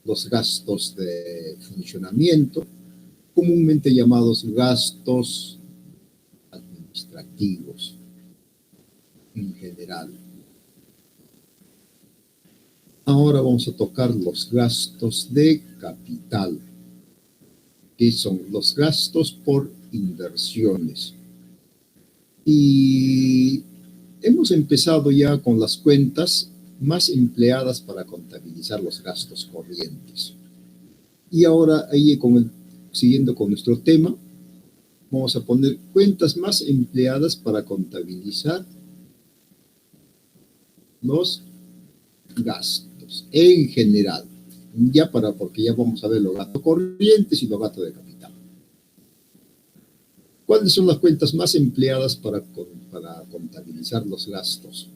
los gastos de funcionamiento, comúnmente llamados gastos administrativos en general. Ahora vamos a tocar los gastos de capital, que son los gastos por inversiones. Y hemos empezado ya con las cuentas más empleadas para contabilizar los gastos corrientes. Y ahora, siguiendo con nuestro tema, vamos a poner cuentas más empleadas para contabilizar los gastos en general. Porque ya vamos a ver los gastos corrientes y los gastos de capital. ¿Cuáles son las cuentas más empleadas para contabilizar los gastos?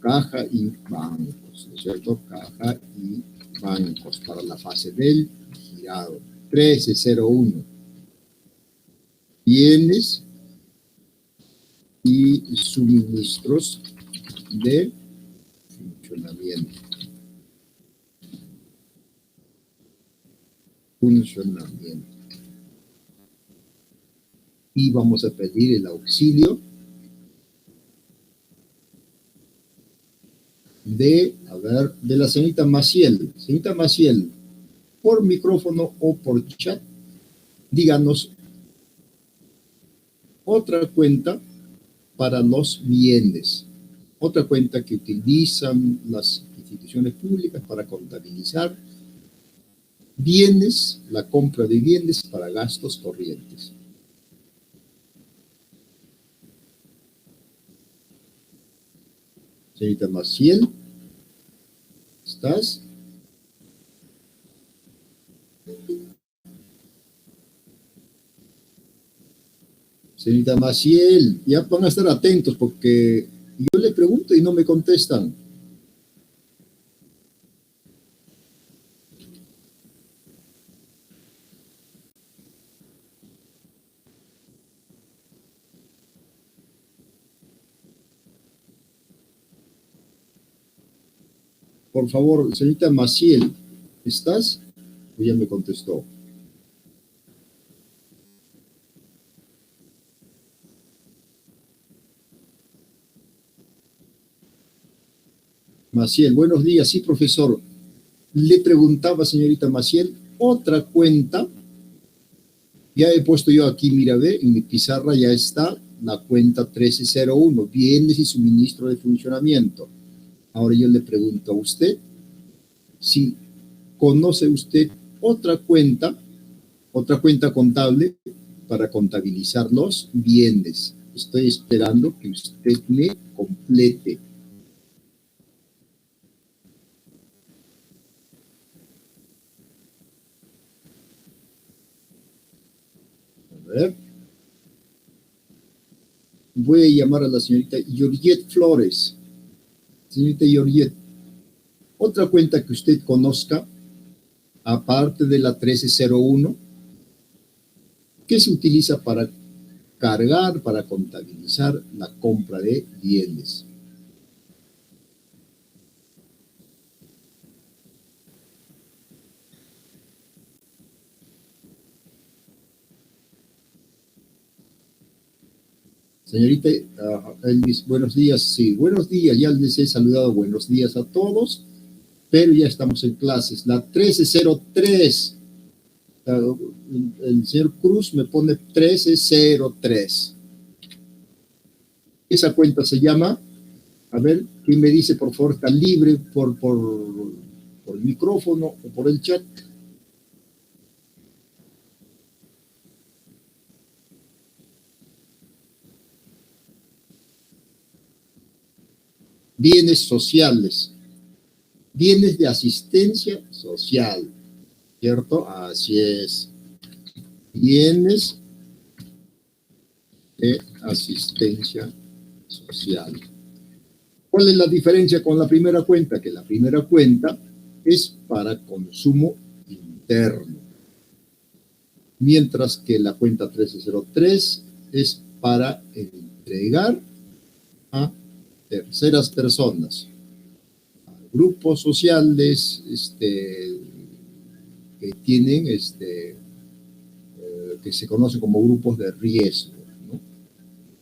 Caja y bancos, ¿no es cierto? Caja y bancos para la fase del girado. 1301. Bienes y suministros de funcionamiento. Y vamos a pedir el auxilio de la señorita Maciel. Señorita Maciel, por micrófono o por chat, díganos otra cuenta para los bienes, otra cuenta que utilizan las instituciones públicas para contabilizar bienes, la compra de bienes para gastos corrientes. Señorita Maciel, ¿estás? Señorita Maciel, ya van a estar atentos porque yo le pregunto y no me contestan. Por favor, señorita Maciel, ¿estás? O ya me contestó. Maciel, buenos días. Sí, profesor. Le preguntaba, señorita Maciel, otra cuenta. Ya he puesto yo aquí, mira, ve, en mi pizarra ya está la cuenta 1301, bienes y suministro de funcionamiento. Ahora yo le pregunto a usted si conoce usted otra cuenta contable para contabilizar los bienes. Estoy esperando que usted me complete. A ver. Voy a llamar a la señorita Georgette Flores. Señorita Georgette, otra cuenta que usted conozca, aparte de la 1301, que se utiliza para cargar, para contabilizar la compra de bienes. Señorita Elvis, buenos días. Sí, buenos días. Ya les he saludado. Buenos días a todos. Pero ya estamos en clases. La 1303. El señor Cruz me pone 1303. Esa cuenta se llama, a ver, ¿quién me dice, por favor, está libre por el micrófono o por el chat? Bienes sociales, bienes de asistencia social, ¿cierto? Así es. Bienes de asistencia social. ¿Cuál es la diferencia con la primera cuenta? Que la primera cuenta es para consumo interno, mientras que la cuenta 1303 es para entregar a terceras personas. grupos sociales que tienen, que se conocen como grupos de riesgo, ¿no?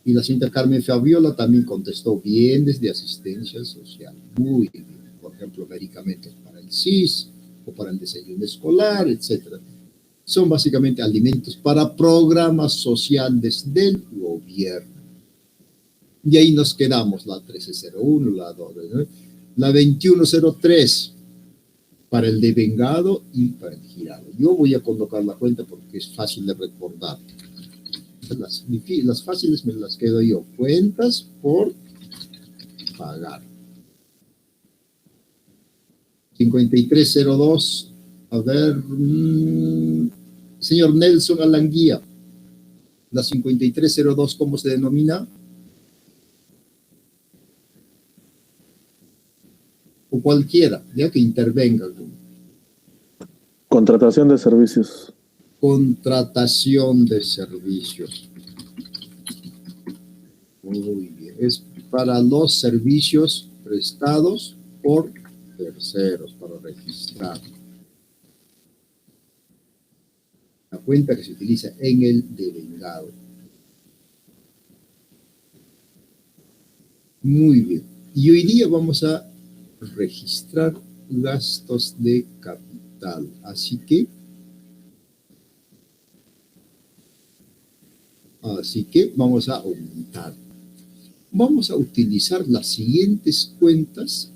Y la señorita Carmen Fabiola también contestó bien desde asistencia social, muy bien. Por ejemplo, medicamentos para el CIS o para el desayuno escolar, etcétera. Son básicamente alimentos para programas sociales del gobierno. Y ahí nos quedamos, la 1301, la 2, ¿no? La 2103 para el devengado y para el girado. Yo voy a colocar la cuenta porque es fácil de recordar. Las fáciles me las quedo yo. Cuentas por pagar. 5302. A ver, señor Nelson Alanguía. La 5302, ¿cómo se denomina? O cualquiera, ya que intervenga. Contratación de servicios. Contratación de servicios. Muy bien. Es para los servicios prestados por terceros, para registrar. La cuenta que se utiliza en el devengado. Muy bien. Y hoy día vamos a registrar gastos de capital. Así que vamos a aumentar. Vamos a utilizar las siguientes cuentas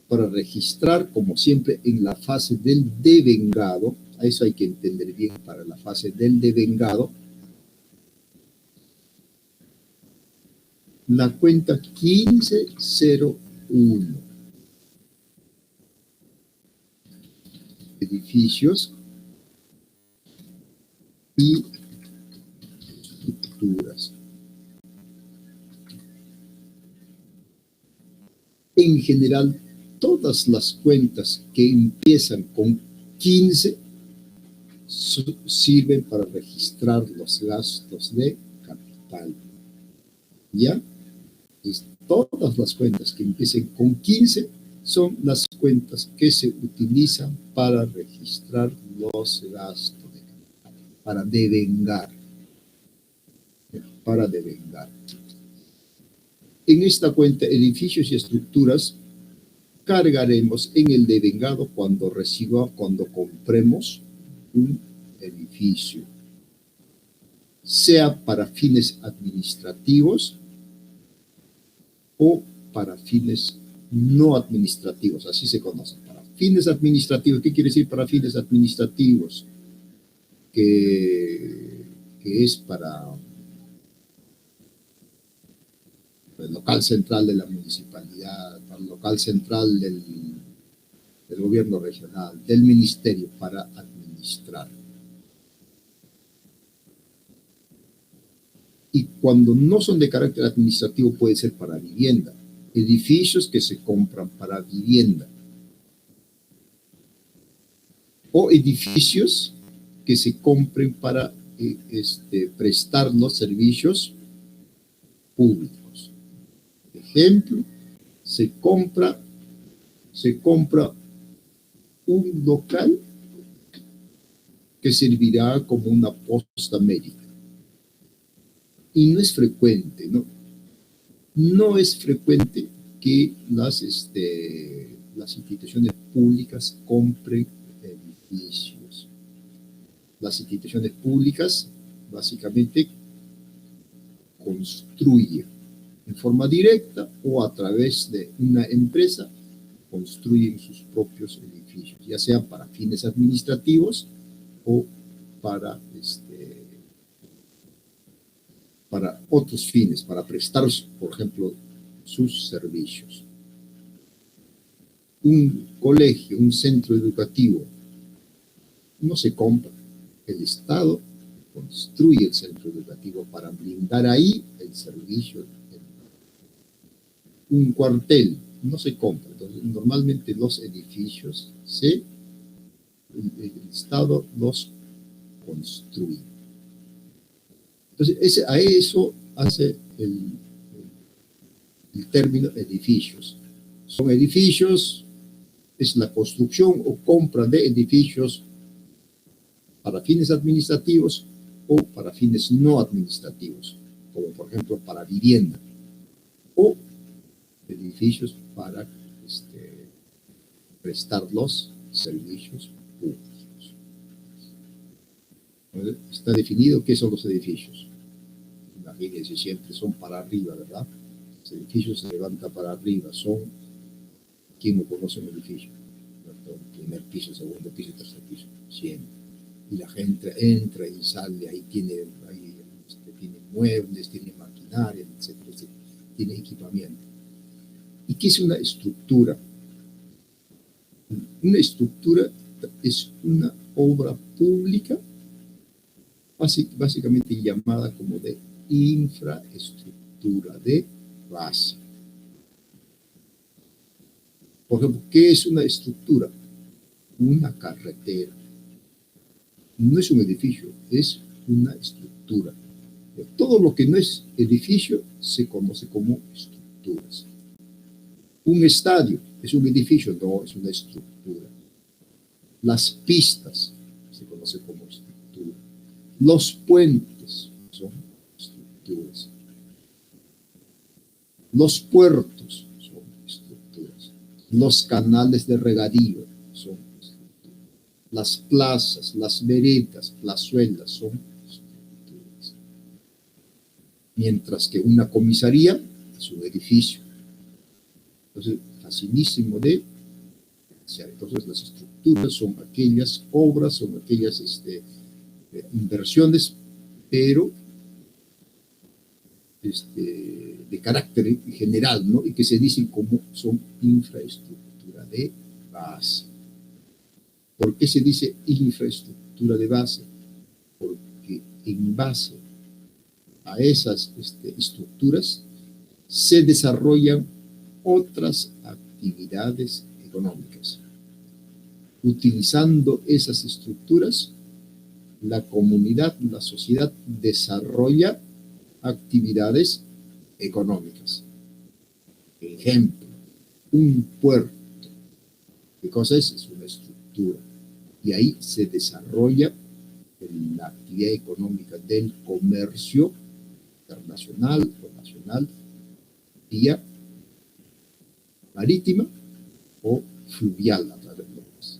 para registrar, como siempre, en la fase del devengado. A eso hay que entender bien para la fase del devengado. La cuenta 1501. Edificios y estructuras. En general, todas las cuentas que empiezan con 15 sirven para registrar los gastos de capital. ¿Ya? Entonces, todas las cuentas que empiecen con 15 son las cuentas que se utilizan para registrar los gastos de capital, para devengar. Para devengar. En esta cuenta, edificios y estructuras, cargaremos en el devengado cuando compremos un edificio, sea para fines administrativos o para fines no administrativos, así se conoce. Para fines administrativos, ¿qué quiere decir para fines administrativos? Que es para el local central de la municipalidad, para el local central del gobierno regional, del ministerio, para administrar. Y cuando no son de carácter administrativo, puede ser para vivienda. Edificios que se compran para vivienda. O edificios que se compren para prestar los servicios públicos. Ejemplo, se compra un local que servirá como una posta médica. Y no es frecuente, ¿no? No es frecuente que las instituciones públicas compren edificios. Las instituciones públicas básicamente construyen en forma directa o a través de una empresa, construyen sus propios edificios, ya sean para fines administrativos o para otros fines, para prestar, por ejemplo, sus servicios. Un colegio, un centro educativo, no se compra. El Estado construye el centro educativo para brindar ahí el servicio educativo. Un cuartel no se compra. Entonces, normalmente los edificios el Estado los construye. Entonces, a eso hace el término edificios. Son edificios, es la construcción o compra de edificios para fines administrativos o para fines no administrativos, como por ejemplo para vivienda, o edificios para prestar los servicios públicos. Está definido qué son los edificios. Imagínense, siempre son para arriba, ¿verdad? Los edificios se levantan para arriba, son, ¿quién no conoce un edificio? Primer piso, segundo piso, tercer piso, siempre. Y la gente entra y sale, ahí tiene muebles, tiene maquinaria, etcétera, etcétera, tiene equipamiento. ¿Y qué es una estructura? Una estructura es una obra pública básicamente llamada como de infraestructura de base. Por ejemplo, ¿qué es una estructura? Una carretera. No es un edificio, es una estructura. Todo lo que no es edificio se conoce como estructuras. Un estadio es un edificio, no, es una estructura. Las pistas se conoce como estructura. Los puentes son estructuras. Los puertos son estructuras. Los canales de regadío son estructuras. Las plazas, las veredas, plazuelas son estructuras. Mientras que una comisaría es un edificio. Entonces, facilísimo de hacer. Entonces, las estructuras son aquellas obras, son aquellas inversiones, pero de carácter general, ¿no? Y que se dicen como son infraestructura de base. ¿Por qué se dice infraestructura de base? Porque en base a esas estructuras se desarrollan otras actividades económicas. Utilizando esas estructuras, la comunidad, la sociedad desarrolla actividades económicas. Ejemplo, un puerto. ¿Qué cosa es? Es una estructura. Y ahí se desarrolla la actividad económica del comercio internacional o nacional vía marítima o fluvial a través de los.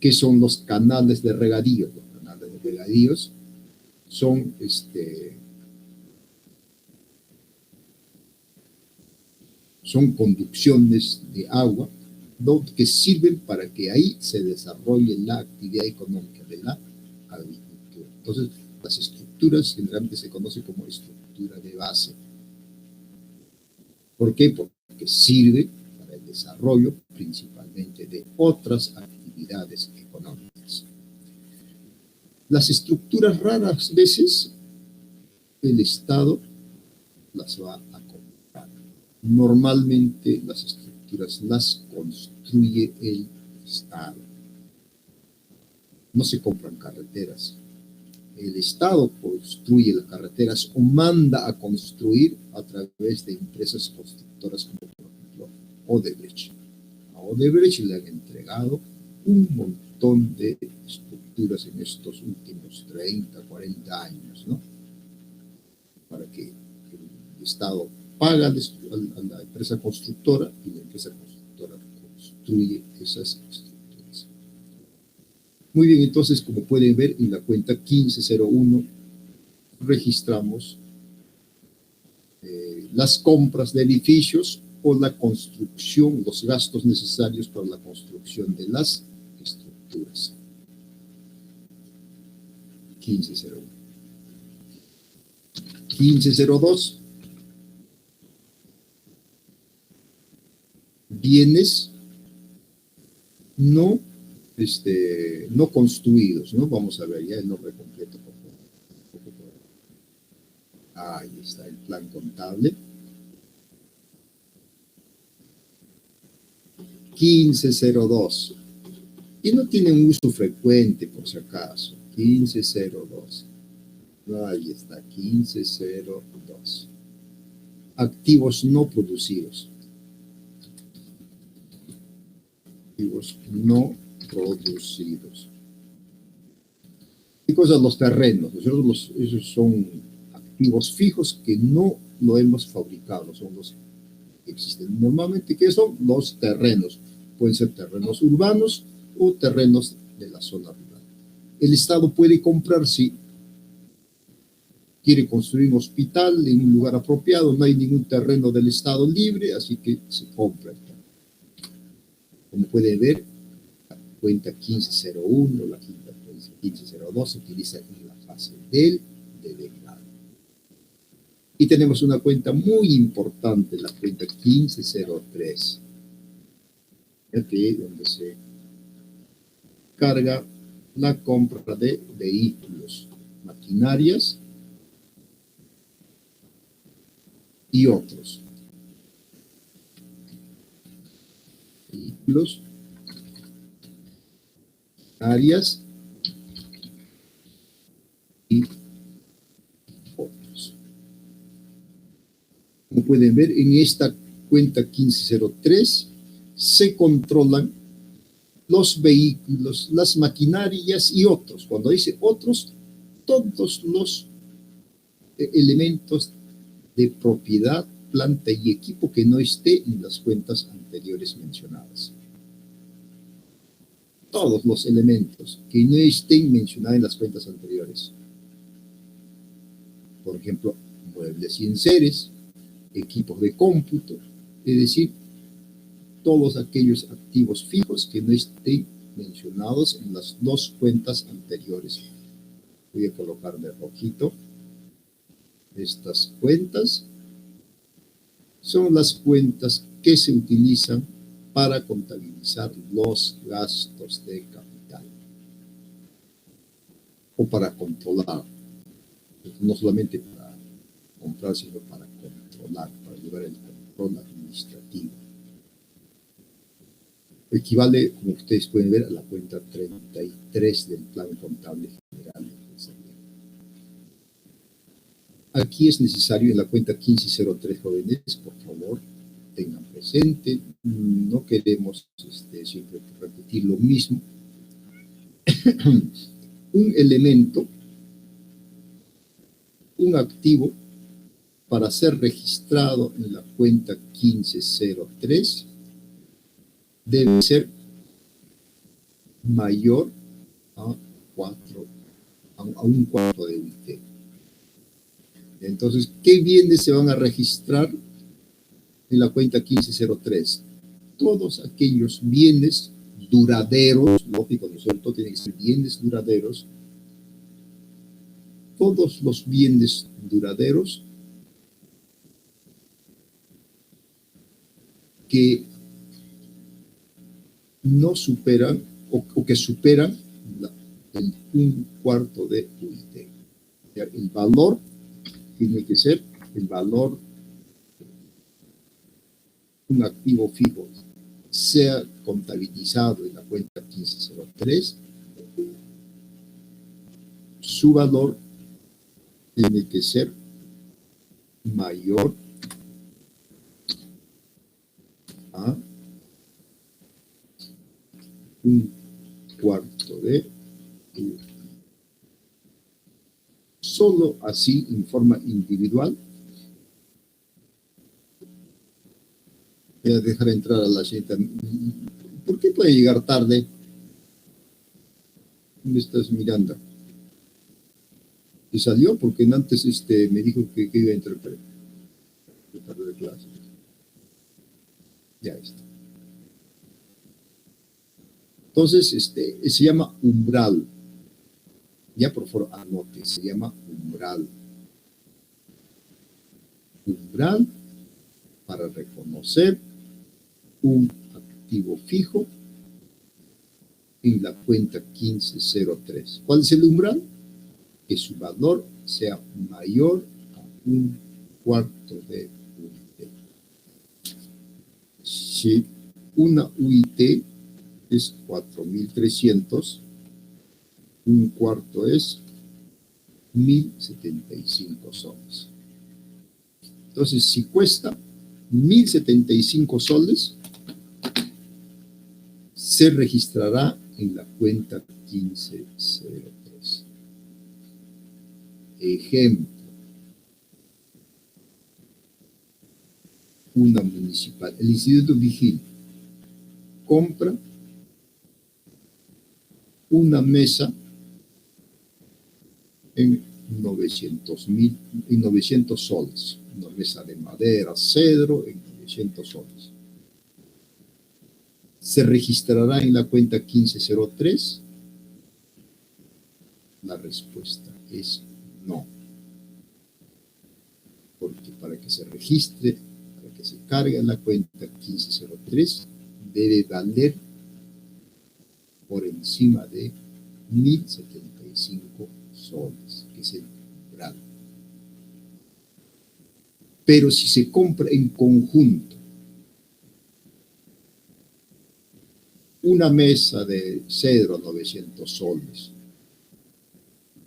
¿Qué son los canales de regadío? Los canales de regadíos son son conducciones de agua que sirven para que ahí se desarrolle la actividad económica de la agricultura. Entonces, las estructuras generalmente se conocen como estructura de base. ¿Por qué? Porque sirve para el desarrollo principalmente de otras actividades económicas. Las estructuras raras veces el Estado las va a comprar. Normalmente las estructuras las construye el Estado. No se compran carreteras. El Estado construye las carreteras o manda a construir a través de empresas constructoras como por ejemplo Odebrecht. A Odebrecht le han entregado un montón de estructuras en estos últimos 30, 40 años, ¿no? Para que el Estado paga a la empresa constructora y la empresa constructora construye esas estructuras. Muy bien, entonces, como pueden ver en la cuenta 1501, registramos las compras de edificios o la construcción, los gastos necesarios para la construcción de las estructuras. 1501. 1502. Bienes no construidos, ¿no? Vamos a ver ya el nombre completo, por favor. Ahí está el plan contable. 1502. Y no tiene un uso frecuente, por si acaso. 1502. Ahí está, 1502. Activos no producidos. activos no producidos. ¿Qué cosas? Los terrenos. Esos son activos fijos que no lo hemos fabricado, son los que existen. Normalmente, ¿qué son? Los terrenos. Pueden ser terrenos urbanos o terrenos de la zona rural. El Estado puede comprar si quiere construir un hospital en un lugar apropiado, no hay ningún terreno del Estado libre, así que se compra el terreno. Como puede ver, la cuenta 1501, la cuenta 1502 se utiliza en la fase del delegado. Y tenemos una cuenta muy importante, la cuenta 1503, donde se carga la compra de vehículos, maquinarias y otros. Vehículos, áreas y otros. Como pueden ver, en esta cuenta 1503 se controlan los vehículos, las maquinarias y otros. Cuando dice otros, todos los elementos de propiedad, planta y equipo que no esté en las cuentas anteriores mencionadas. Todos los elementos que no estén mencionados en las cuentas anteriores. Por ejemplo, muebles y enseres, equipos de cómputo, es decir, todos aquellos activos fijos que no estén mencionados en las dos cuentas anteriores. Voy a colocarle rojito. Estas cuentas son las cuentas que se utilizan para contabilizar los gastos de capital o para controlar, no solamente para comprar, sino para controlar, para llevar el control administrativo. Equivale, como ustedes pueden ver, a la cuenta 33 del Plan Contable General Empresarial. Aquí es necesario, en la cuenta 1503, jóvenes, por favor, tengan presente, no queremos siempre repetir lo mismo. Un elemento, un activo, para ser registrado en la cuenta 1503, debe ser mayor a un cuarto de UIT. Entonces, ¿qué bienes se van a registrar en la cuenta 1503? Todos aquellos bienes duraderos, lógico, ¿no es cierto? Tienen que ser bienes duraderos. Todos los bienes duraderos que no superan o que superan el un cuarto de UIT. El valor tiene que ser el valor, un activo fijo, sea contabilizado en la cuenta 1503, su valor tiene que ser mayor a un cuarto de UIT. Solo así, en forma individual. Voy a dejar entrar a la señorita. ¿Por qué puede llegar tarde? ¿Dónde estás, Miranda? ¿Y salió? Porque antes me dijo que iba a entrar tarde de clase. Ya está. Entonces, se llama umbral. Ya, por favor, anote, se llama umbral. Umbral para reconocer un activo fijo en la cuenta 1503. ¿Cuál es el umbral? Que su valor sea mayor a un cuarto de UIT. Si una UIT es 4.300, un cuarto es 1.075 soles. Entonces, si cuesta 1.075 soles, se registrará en la cuenta 1503. Ejemplo, una municipal, el Instituto Vigil compra una mesa en 900 soles, una mesa de madera, cedro, en 900 soles. ¿Se registrará en la cuenta 1503? La respuesta es no. Porque para que se registre, para que se cargue en la cuenta 1503, debe valer por encima de 1075 soles, que es el umbral. Pero si se compra en conjunto una mesa de cedro a 900 soles,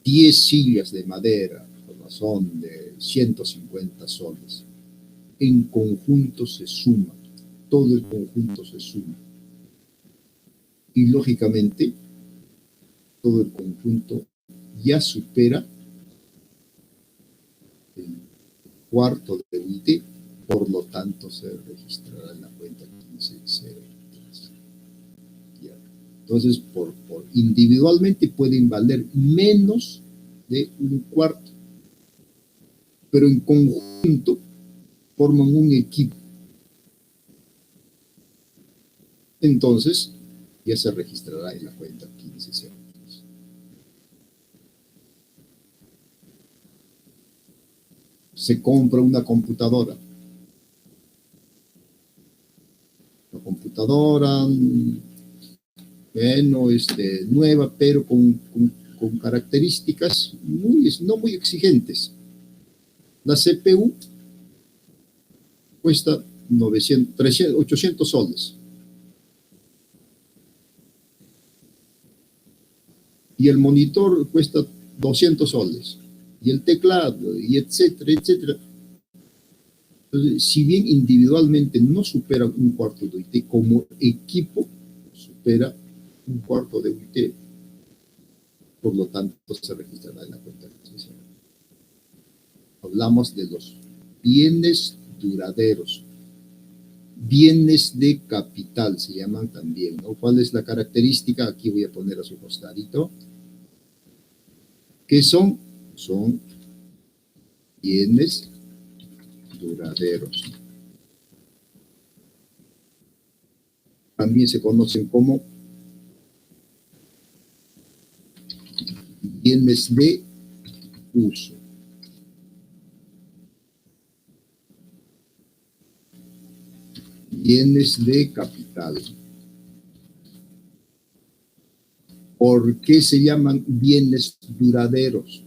10 sillas de madera por razón de 150 soles, en conjunto se suma, todo el conjunto se suma. Y lógicamente, todo el conjunto ya supera el cuarto de UIT, por lo tanto se registrará en la cuenta 1503. Entonces, individualmente pueden valer menos de un cuarto, pero en conjunto forman un equipo. Entonces, ya se registrará en la cuenta 1503. Se compra una computadora. Una computadora, bueno, nueva, pero con características no muy exigentes. La CPU cuesta 800 soles. Y el monitor cuesta 200 soles. Y el teclado, y etcétera, etcétera. Entonces, si bien individualmente no supera un cuarto de UIT, como equipo supera un cuarto de UIT. Por lo tanto, se registrará en la cuenta. Hablamos de los bienes duraderos. Bienes de capital se llaman también, ¿no? ¿Cuál es la característica? Aquí voy a poner a su costadito. ¿Qué son? Son bienes duraderos. También se conocen como bienes de uso. Bienes de capital. ¿Por qué se llaman bienes duraderos?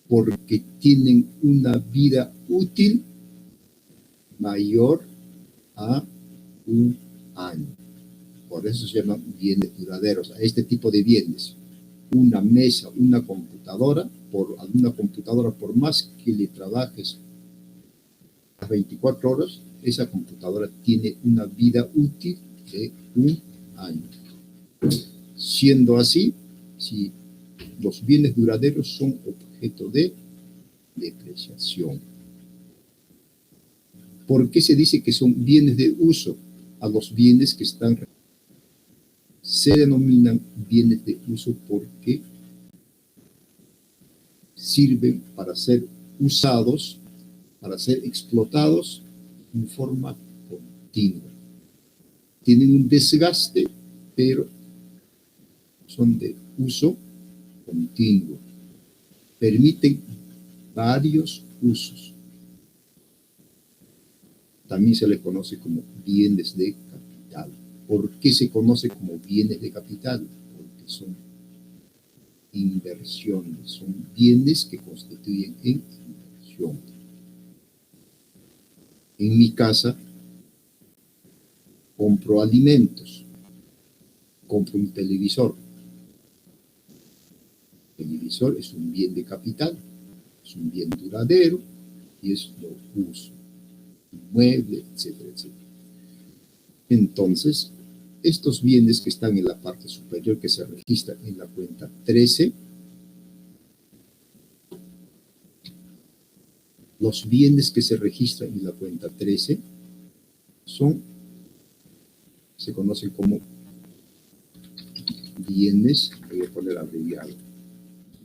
Porque tienen una vida útil mayor a un año. Por eso se llaman bienes duraderos. A este tipo de bienes, una mesa, una computadora, por más que le trabajes las 24 horas, esa computadora tiene una vida útil de un año. Siendo así, si los bienes duraderos son objeto de depreciación. ¿Por qué se dice que son bienes de uso? A los bienes que se denominan bienes de uso porque sirven para ser usados, para ser explotados en forma continua. Tienen un desgaste, pero son de uso continuo. Permiten varios usos. También se les conoce como bienes de capital. ¿Por qué se conoce como bienes de capital? Porque son inversiones, son bienes que constituyen en inversión. En mi casa compro alimentos, compro un televisor. El televisor es un bien de capital, es un bien duradero y es lo uso, un mueble, etcétera, etcétera. Entonces, estos bienes que están en la parte superior, que se registran en la cuenta 13, los bienes que se registran en la cuenta 13 se conocen como bienes, voy a poner abreviado,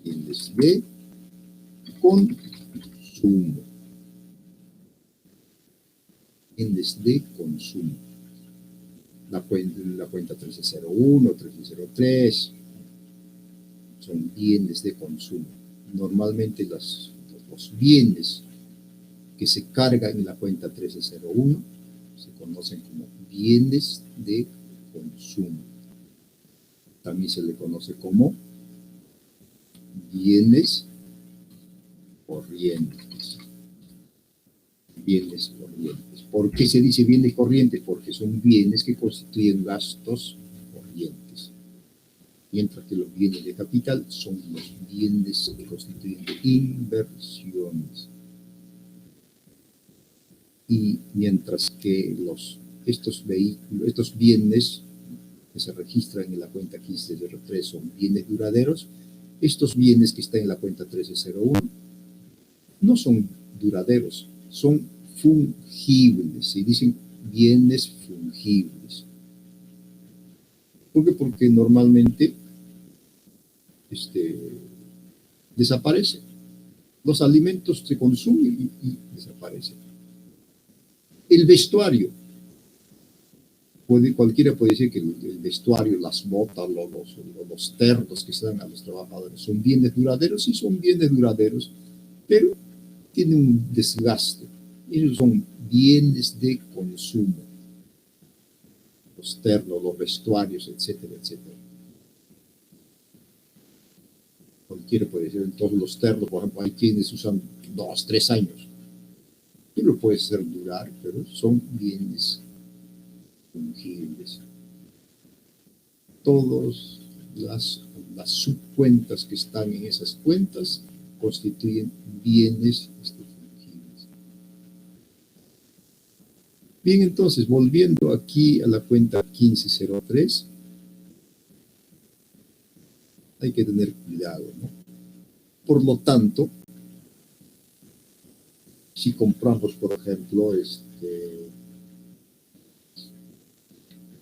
bienes de consumo. Bienes de consumo. La cuenta 1301, 1303 son bienes de consumo. Normalmente los bienes que se cargan en la cuenta 1301 se conocen como bienes de consumo. También se le conoce como bienes corrientes. Bienes corrientes. ¿Por qué se dice bienes corrientes? Porque son bienes que constituyen gastos corrientes. Mientras que los bienes de capital son los bienes que constituyen inversiones. Y mientras que estos bienes que se registran en la cuenta 1503 son bienes duraderos, estos bienes que están en la cuenta 1301 no son duraderos, son fungibles, se dicen bienes fungibles. ¿Por qué? Porque normalmente desaparecen. Los alimentos se consumen y desaparecen. El vestuario. Cualquiera puede decir que el vestuario, las botas, los ternos que se dan a los trabajadores son bienes duraderos, sí son bienes duraderos, pero tienen un desgaste. Esos son bienes de consumo. Los ternos, los vestuarios, etcétera, etcétera. Cualquiera puede decir, entonces los ternos, por ejemplo, hay quienes usan 2, 3 años. Y lo puede hacer durar, pero son bienes fungibles. Todas las subcuentas que están en esas cuentas constituyen bienes fungibles. Bien, entonces, volviendo aquí a la cuenta 1503, hay que tener cuidado, ¿no? Por lo tanto, si compramos, por ejemplo,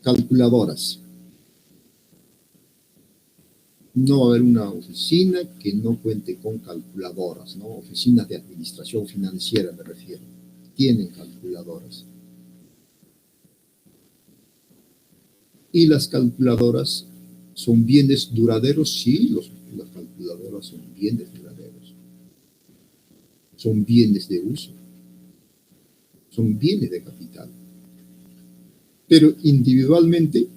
calculadoras, no va a haber una oficina que no cuente con calculadoras, ¿no? Oficinas de administración financiera me refiero, tienen calculadoras. Y las calculadoras son bienes duraderos, sí, las calculadoras son bienes duraderos. Son bienes de uso, son bienes de capital. Pero individualmente,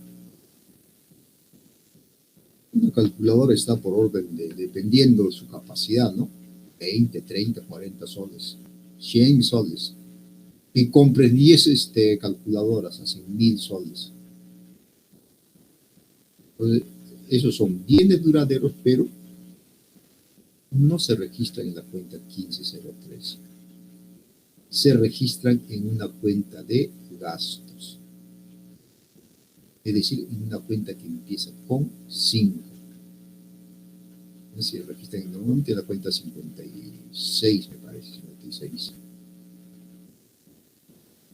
una calculadora está por orden dependiendo de su capacidad, ¿no? 20, 30, 40 soles, 100 soles. Y compres 10 calculadoras, hacen 1000 soles. Entonces, esos son bienes duraderos, pero no se registran en la cuenta 1503. Se registran en una cuenta de gastos. Es decir, en una cuenta que empieza con 5. Se registran normalmente en la cuenta 56, me parece, 56.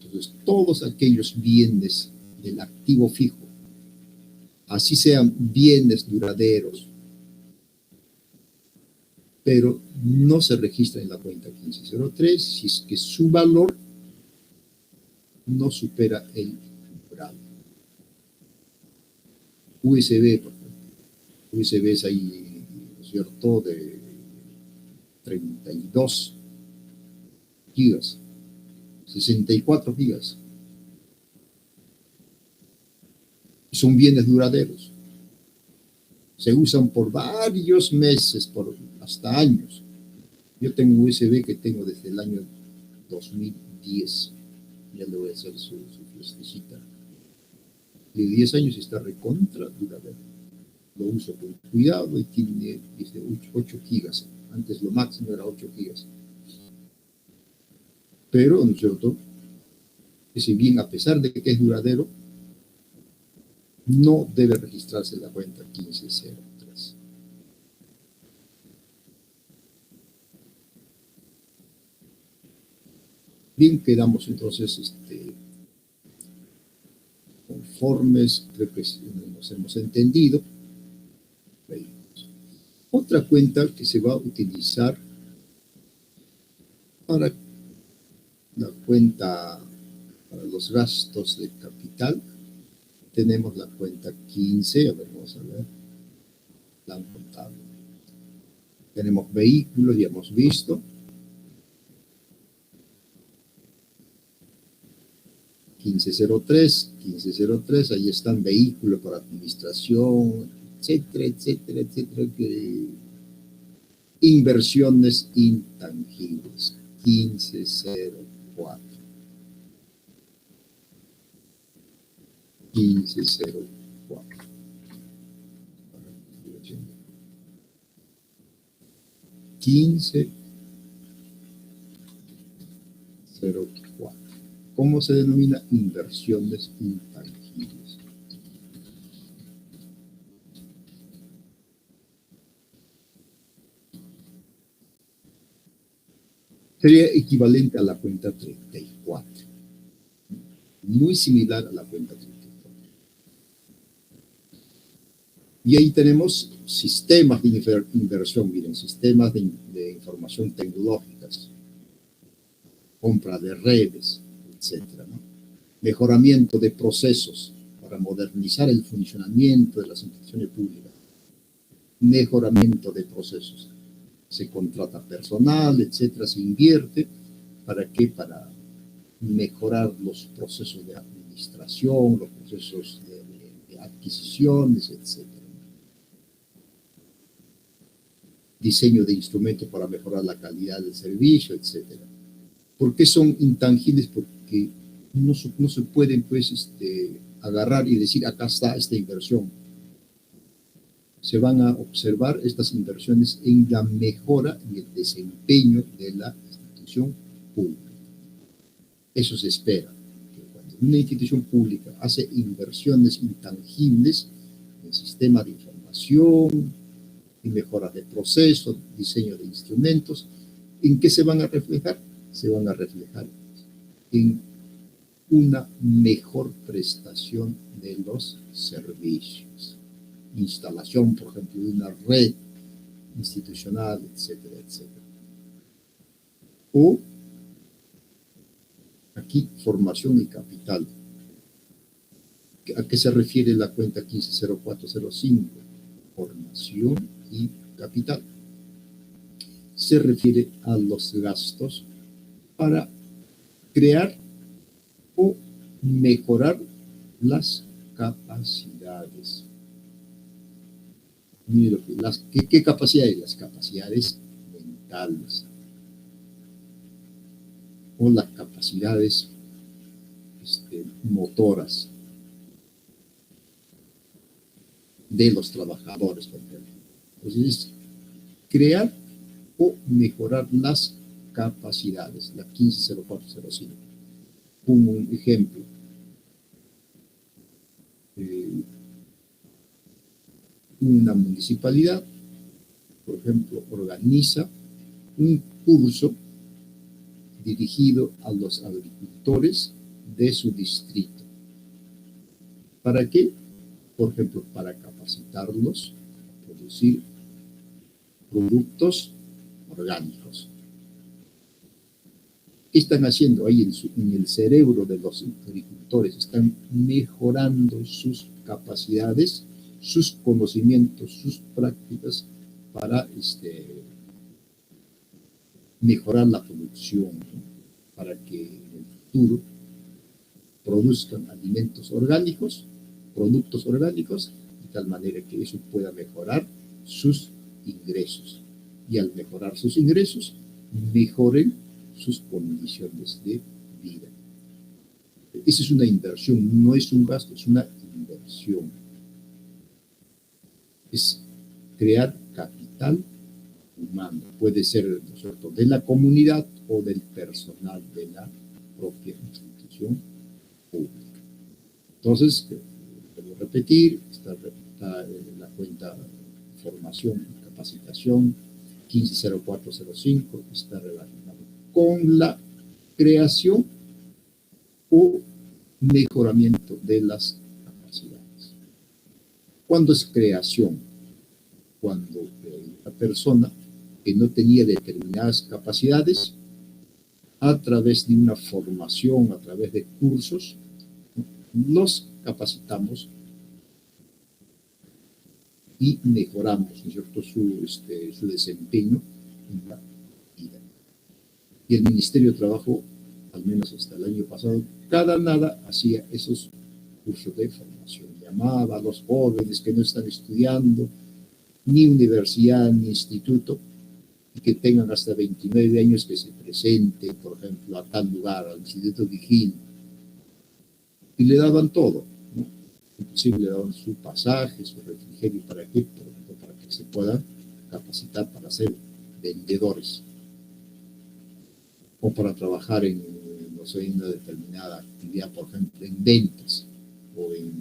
Entonces, todos aquellos bienes del activo fijo, así sean bienes duraderos, pero no se registra en la cuenta 1503 si es que su valor no supera el umbral. USB, por ejemplo. USBs ahí, ¿no es cierto?, de 32 gigas, 64 gigas. Son bienes duraderos. Se usan por varios meses, hasta años. Yo tengo un USB que tengo desde el año 2010. Ya le voy a hacer su fiestecita. De 10 años está recontra duradero. Lo uso con cuidado y tiene 8 gigas. Antes lo máximo era 8 gigas. Pero, ¿no es cierto?, ese bien, a pesar de que es duradero, no debe registrarse la cuenta 1503. Bien, quedamos entonces conformes, creo que nos hemos entendido. Otra cuenta que se va a utilizar para la cuenta para los gastos de capital, tenemos la cuenta 15, a ver, vamos a ver, plan contable. Tenemos vehículos, ya hemos visto. 1503, ahí están vehículos para administración, etcétera, etcétera, etcétera, inversiones intangibles, 1504. 1504. 1504. ¿Cómo se denomina? Inversiones intangibles. Sería equivalente a la cuenta 34. Muy similar a la cuenta 34. Y ahí tenemos sistemas de inversión, miren, sistemas de información tecnológicas, compra de redes, etcétera, ¿no? Mejoramiento de procesos para modernizar el funcionamiento de las instituciones públicas. Mejoramiento de procesos. Se contrata personal, etcétera, se invierte. ¿Para qué? Para mejorar los procesos de administración, los procesos de adquisiciones, etcétera. Diseño de instrumentos para mejorar la calidad del servicio, etcétera. ¿Por qué son intangibles? Porque no se pueden, pues, agarrar y decir, acá está esta inversión. Se van a observar estas inversiones en la mejora y el desempeño de la institución pública. Eso se espera, que cuando una institución pública hace inversiones intangibles en sistemas de información, en mejoras de procesos, diseño de instrumentos, ¿en qué se van a reflejar? Se van a reflejar en una mejor prestación de los servicios. Instalación, por ejemplo, de una red institucional, etcétera, etcétera. O aquí, formación y capital. ¿A qué se refiere la cuenta 150405? Formación y capital. Se refiere a los gastos para crear o mejorar las capacidades. Mire, ¿qué capacidades? Las capacidades mentales o las capacidades motoras de los trabajadores, por ejemplo. Entonces, crear o mejorar las capacidades, la 150405. Un ejemplo. Una municipalidad, por ejemplo, organiza un curso dirigido a los agricultores de su distrito. ¿Para qué? Por ejemplo, para capacitarlos a producir productos orgánicos. ¿Qué están haciendo ahí en el cerebro de los agricultores? Están mejorando sus capacidades, sus conocimientos, sus prácticas para mejorar la producción, ¿no? Para que en el futuro produzcan alimentos orgánicos, productos orgánicos, de tal manera que eso pueda mejorar sus ingresos. Y al mejorar sus ingresos, mejoren sus condiciones de vida. Esa es una inversión, no es un gasto, es una inversión. Es crear capital humano. Puede ser, ¿no es cierto?, de la comunidad o del personal de la propia institución pública. Entonces, repetir, está la cuenta formación y capacitación 150405, está relacionado con la creación o mejoramiento de las capacidades. ¿Cuándo es creación? Cuando la persona que no tenía determinadas capacidades, a través de una formación, a través de cursos, los capacitamos y mejoramos, ¿no es cierto?, su desempeño en la vida. Y el Ministerio de Trabajo, al menos hasta el año pasado, cada nada hacía esos cursos de formación. Llamaba a los jóvenes que no están estudiando ni universidad ni instituto y que tengan hasta 29 años que se presenten, por ejemplo, a tal lugar, al Instituto Vigil, y le daban todo, ¿no? Inclusive le daban su pasaje, su refrigerio, ¿para qué? Por ejemplo, para que se puedan capacitar para ser vendedores o para trabajar en, no sé, en una determinada actividad, por ejemplo, en ventas o en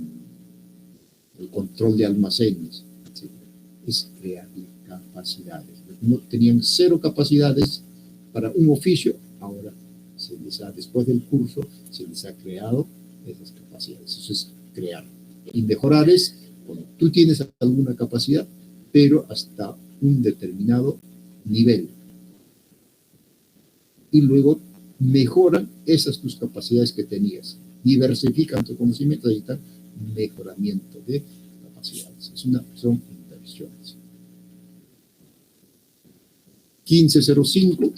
el control de almacenes, etc. Es crearle capacidades. No tenían cero capacidades para un oficio, ahora se les ha, después del curso, se les ha creado esas capacidades. Eso es crear. Y mejorar es, bueno, tú tienes alguna capacidad, pero hasta un determinado nivel. Y luego mejoran esas tus capacidades que tenías. Diversifican tu conocimiento, ahí está mejoramiento de capacidades. Son inversiones. 1505,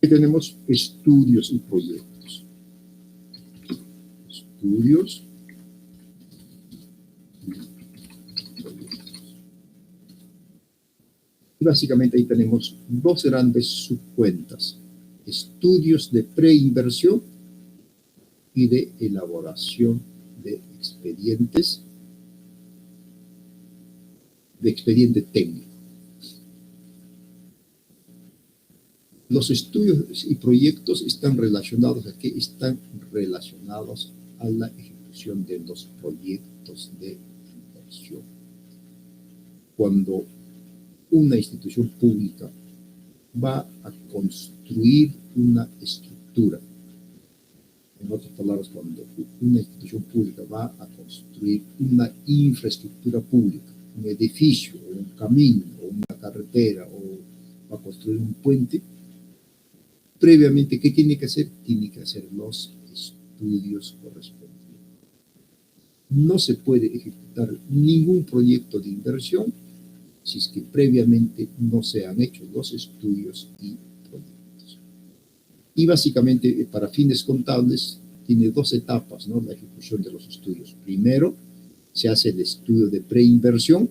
que tenemos estudios y proyectos. Estudios y proyectos. Y básicamente ahí tenemos dos grandes subcuentas. Estudios de preinversión y de elaboración de expedientes, de expediente técnico. Los estudios y proyectos están relacionados a qué? Están relacionados a la ejecución de los proyectos de inversión. Cuando una institución pública va a construir una estructura, en otras palabras, cuando una institución pública va a construir una infraestructura pública, un edificio, un camino, o una carretera, o va a construir un puente, previamente, ¿qué tiene que hacer? Tiene que hacer los estudios correspondientes. No se puede ejecutar ningún proyecto de inversión si es que previamente no se han hecho los estudios y proyectos. Y básicamente, para fines contables, tiene dos etapas, ¿no?, la ejecución de los estudios. Primero, se hace el estudio de preinversión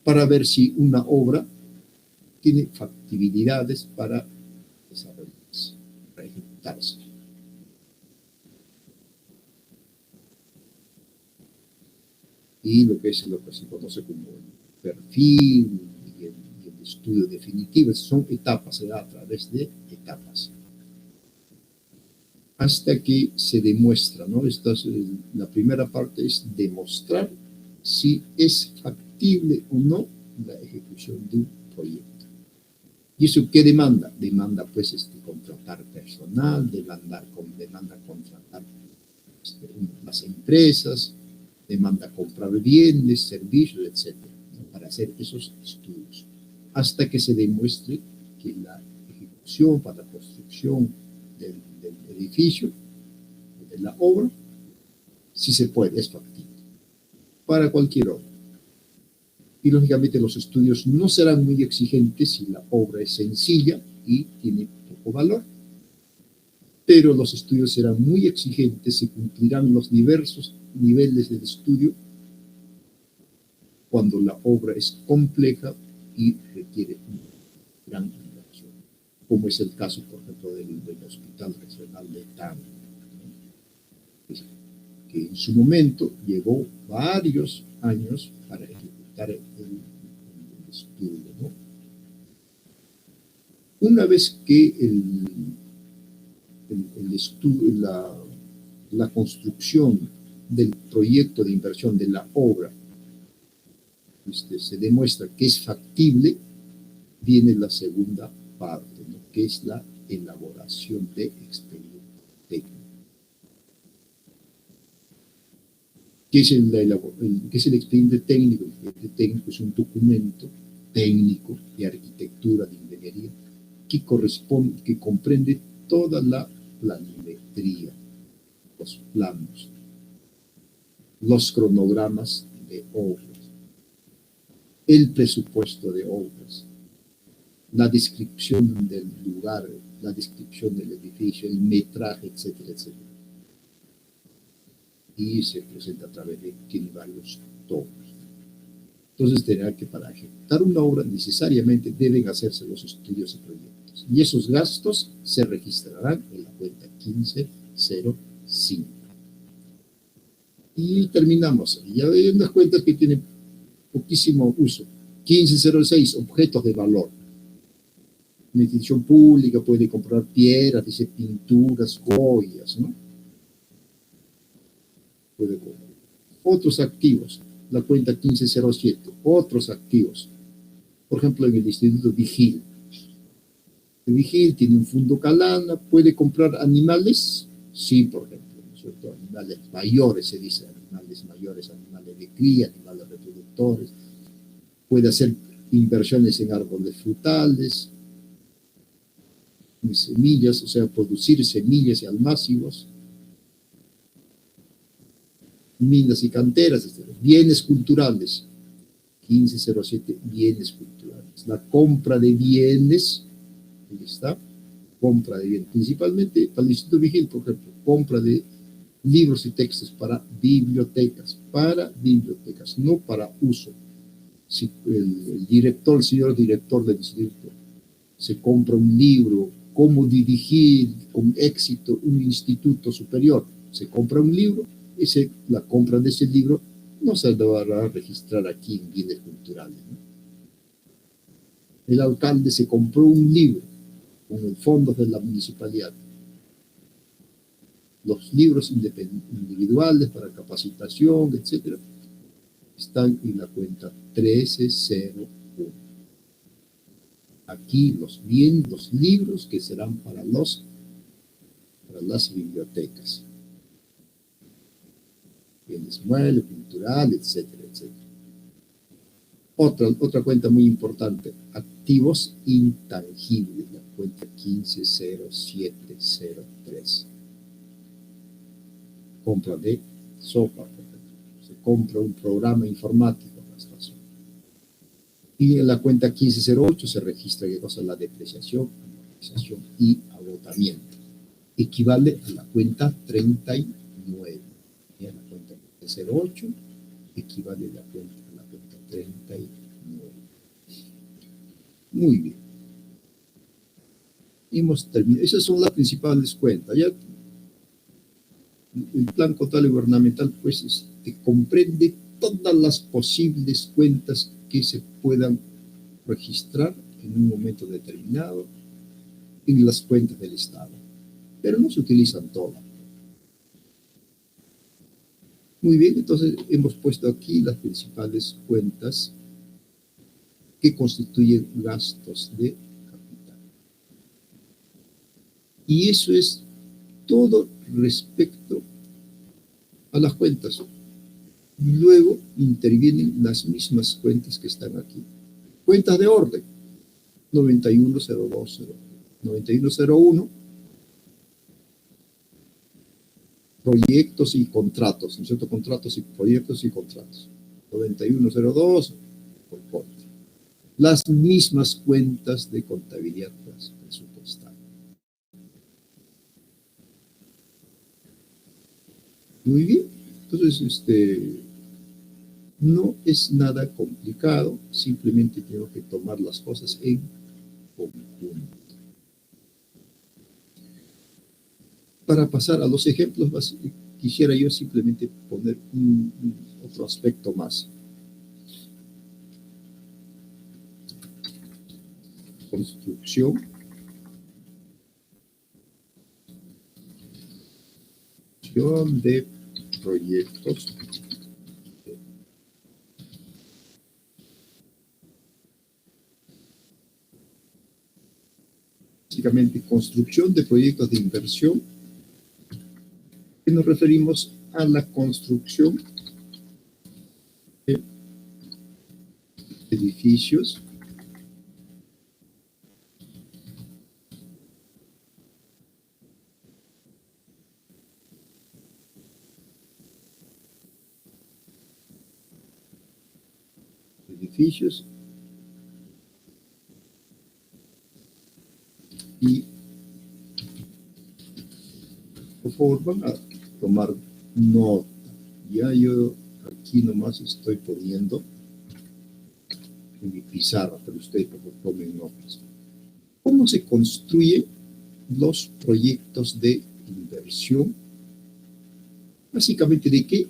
para ver si una obra tiene factibilidades para desarrollarse, para ejecutarse. Y lo que se conoce como el perfil y el estudio definitivo, son etapas, se da a través de etapas. Hasta que se demuestra, ¿no? La primera parte es demostrar si es factible o no la ejecución de un proyecto. ¿Y eso qué demanda? Demanda, pues, contratar personal, demanda contratar las empresas, demanda comprar bienes, servicios, etcétera, ¿no?, para hacer esos estudios, hasta que se demuestre que la ejecución para la construcción del edificio, de la obra, sí se puede, es factible, para cualquier obra. Y lógicamente los estudios no serán muy exigentes si la obra es sencilla y tiene poco valor, pero los estudios serán muy exigentes y cumplirán los diversos niveles del estudio cuando la obra es compleja y requiere una gran inversión, como es el caso, por ejemplo, del Hospital Regional de Tacna, ¿no?, que en su momento llevó varios años para ejecutar el estudio, ¿no? Una vez que el estudio, la construcción del proyecto de inversión de la obra se demuestra que es factible, viene la segunda parte, ¿no? Que es la elaboración de expediente técnico. ¿Qué es qué es el expediente técnico? El expediente técnico es un documento técnico de arquitectura, de ingeniería, que comprende toda la planimetría, los planos, los cronogramas de obras, el presupuesto de obras, la descripción del lugar, la descripción del edificio, el metraje, etcétera, etcétera. Y se presenta a través de varios tomos. Entonces, tendrá que para ejecutar una obra necesariamente deben hacerse los estudios y proyectos. Y esos gastos se registrarán en la cuenta 1505. Y terminamos. Ya hay unas cuentas que tienen poquísimo uso. 1506, objetos de valor. Una institución pública puede comprar piedras, dice pinturas, joyas, ¿no? Puede comprar. Otros activos, la cuenta 1507, otros activos. Por ejemplo, en el Instituto Vigil. El Vigil tiene un fondo Calana, puede comprar animales, sí, por ejemplo, ¿no es cierto? Animales mayores, se dice, animales mayores, animales de cría, animales reproductores. Puede hacer inversiones en árboles frutales, en semillas, o sea, producir semillas y almácigos, minas y canteras, etc. Bienes culturales, 1507, bienes culturales. La compra de bienes, ahí está, compra de bienes, principalmente para el Instituto Vigil, por ejemplo, compra de libros y textos para bibliotecas, no para uso. Si el director, el señor director del instituto, se compra un libro, cómo dirigir con éxito un instituto superior, se compra un libro, la compra de ese libro no se deberá registrar aquí en bienes culturales, ¿no? El alcalde se compró un libro con los fondos de la municipalidad. Los libros individuales para capacitación, etcétera, están en la cuenta 1301. Aquí los libros que serán para las bibliotecas. Bienes muebles, cultural, etcétera, etcétera. Otra cuenta muy importante, activos intangibles, la cuenta 150703. Compra de software, por ejemplo. Se compra un programa informático. Y en la cuenta 1508 se registra qué cosa, la depreciación, amortización y agotamiento. Equivale a la cuenta 39. Y a la cuenta 1508 equivale a la cuenta 39. Muy bien. Hemos terminado. Esas son las principales cuentas. Ya el plan contable gubernamental pues comprende todas las posibles cuentas que se puedan registrar en un momento determinado en las cuentas del Estado, pero no se utilizan todas. Muy bien, entonces hemos puesto aquí las principales cuentas que constituyen gastos de capital. Y eso es todo respecto a las cuentas. Luego intervienen las mismas cuentas que están aquí. Cuentas de orden, 9102, 9101, proyectos y contratos, ¿no es cierto? Contratos y proyectos y contratos. 9102, por contra. Las mismas cuentas de contabilidad presupuestal. Muy bien, entonces no es nada complicado, simplemente tengo que tomar las cosas en conjunto. Para pasar a los ejemplos, quisiera yo simplemente poner otro aspecto más. Construcción de proyectos básicamente construcción de proyectos de inversión, que nos referimos a la construcción de edificios y por favor van a tomar nota. Ya yo aquí nomás estoy poniendo en mi pizarra, pero ustedes por favor tomen notas. ¿Cómo se construyen los proyectos de inversión? Básicamente, ¿de qué?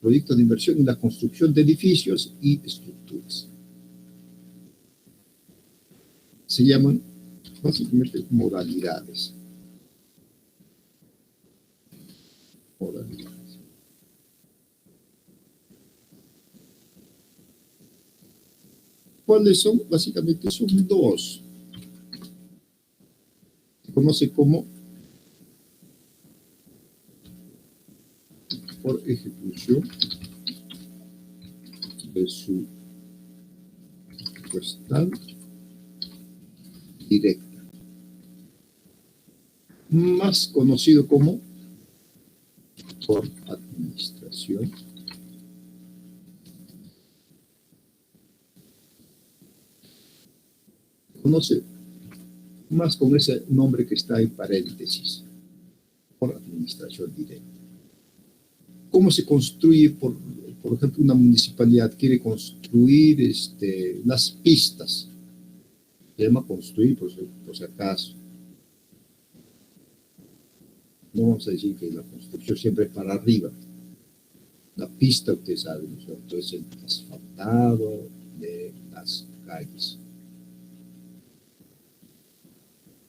Proyectos de inversión en la construcción de edificios y estructuras. Se llaman básicamente modalidades. ¿Cuáles son? Básicamente son dos. Se conoce como por ejecución presupuestal directa, más conocido como por administración conoce más con ese nombre que está en paréntesis, por administración directa. ¿Cómo se construye, por ejemplo, una municipalidad quiere construir las pistas? Se llama construir, por si acaso. No vamos a decir que la construcción siempre es para arriba. La pista, usted sabe, ¿no? Entonces el asfaltado de las calles.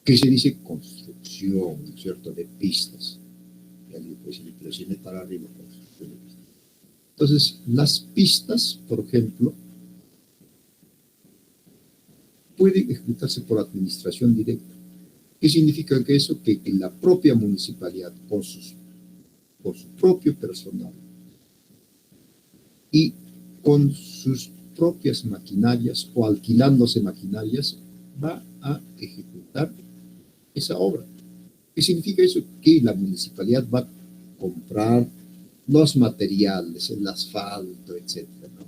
¿Qué se dice? Construcción, ¿no es cierto?, de pistas. Y alguien puede decir, pero si no es para arriba, construcción de pistas. Entonces, las pistas, por ejemplo, pueden ejecutarse por administración directa. ¿Qué significa que eso? Que la propia municipalidad, por su propio personal y con sus propias maquinarias o alquilándose maquinarias, va a ejecutar esa obra. ¿Qué significa eso? Que la municipalidad va a comprar los materiales, el asfalto, etc., ¿no?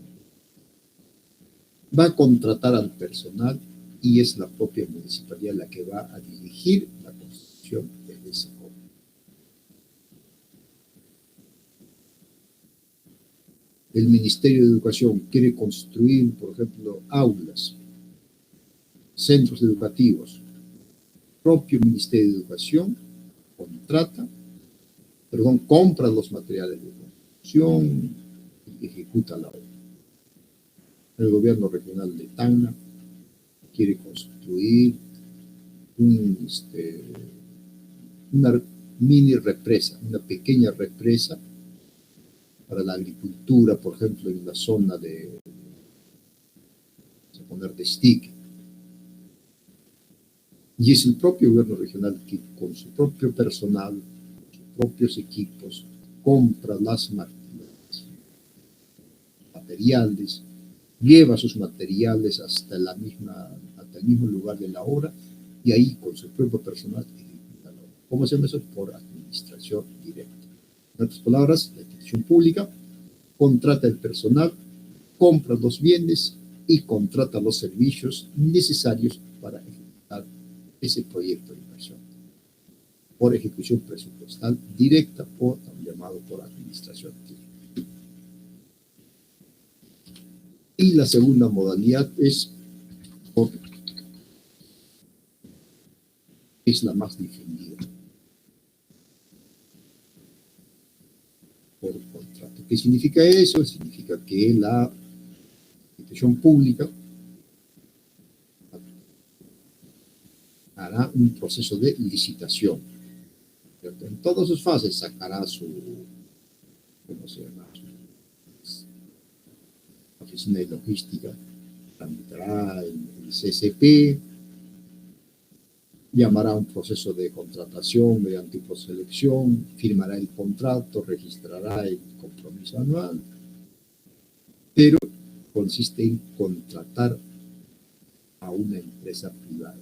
Va a contratar al personal y es la propia municipalidad la que va a dirigir la construcción de esa obra. El Ministerio de Educación quiere construir, por ejemplo, aulas, centros educativos. El propio Ministerio de Educación compra los materiales de construcción y ejecuta la obra. El gobierno regional de Tacna quiere construir una mini represa, una pequeña represa para la agricultura, por ejemplo, en la zona de, vamos a poner, de Iquique. Y es el propio gobierno regional que con su propio personal, sus propios equipos, compra las máquinas, materiales, lleva sus materiales hasta el mismo lugar de la obra y ahí con su propio personal ejecuta la obra. ¿Cómo se llama eso? Por administración directa. En otras palabras, la institución pública contrata el personal, compra los bienes y contrata los servicios necesarios para ejecutar ese proyecto de inversión por ejecución presupuestal directa o llamado por administración directa. Y la segunda modalidad es la más difundida, por contrato. ¿Qué significa eso? Significa que la institución pública hará un proceso de licitación. En todas sus fases sacará su ¿cómo se llama? La oficina de logística, tramitará el CCP, llamará a un proceso de contratación mediante proselección, firmará el contrato, registrará el compromiso anual, pero consiste en contratar a una empresa privada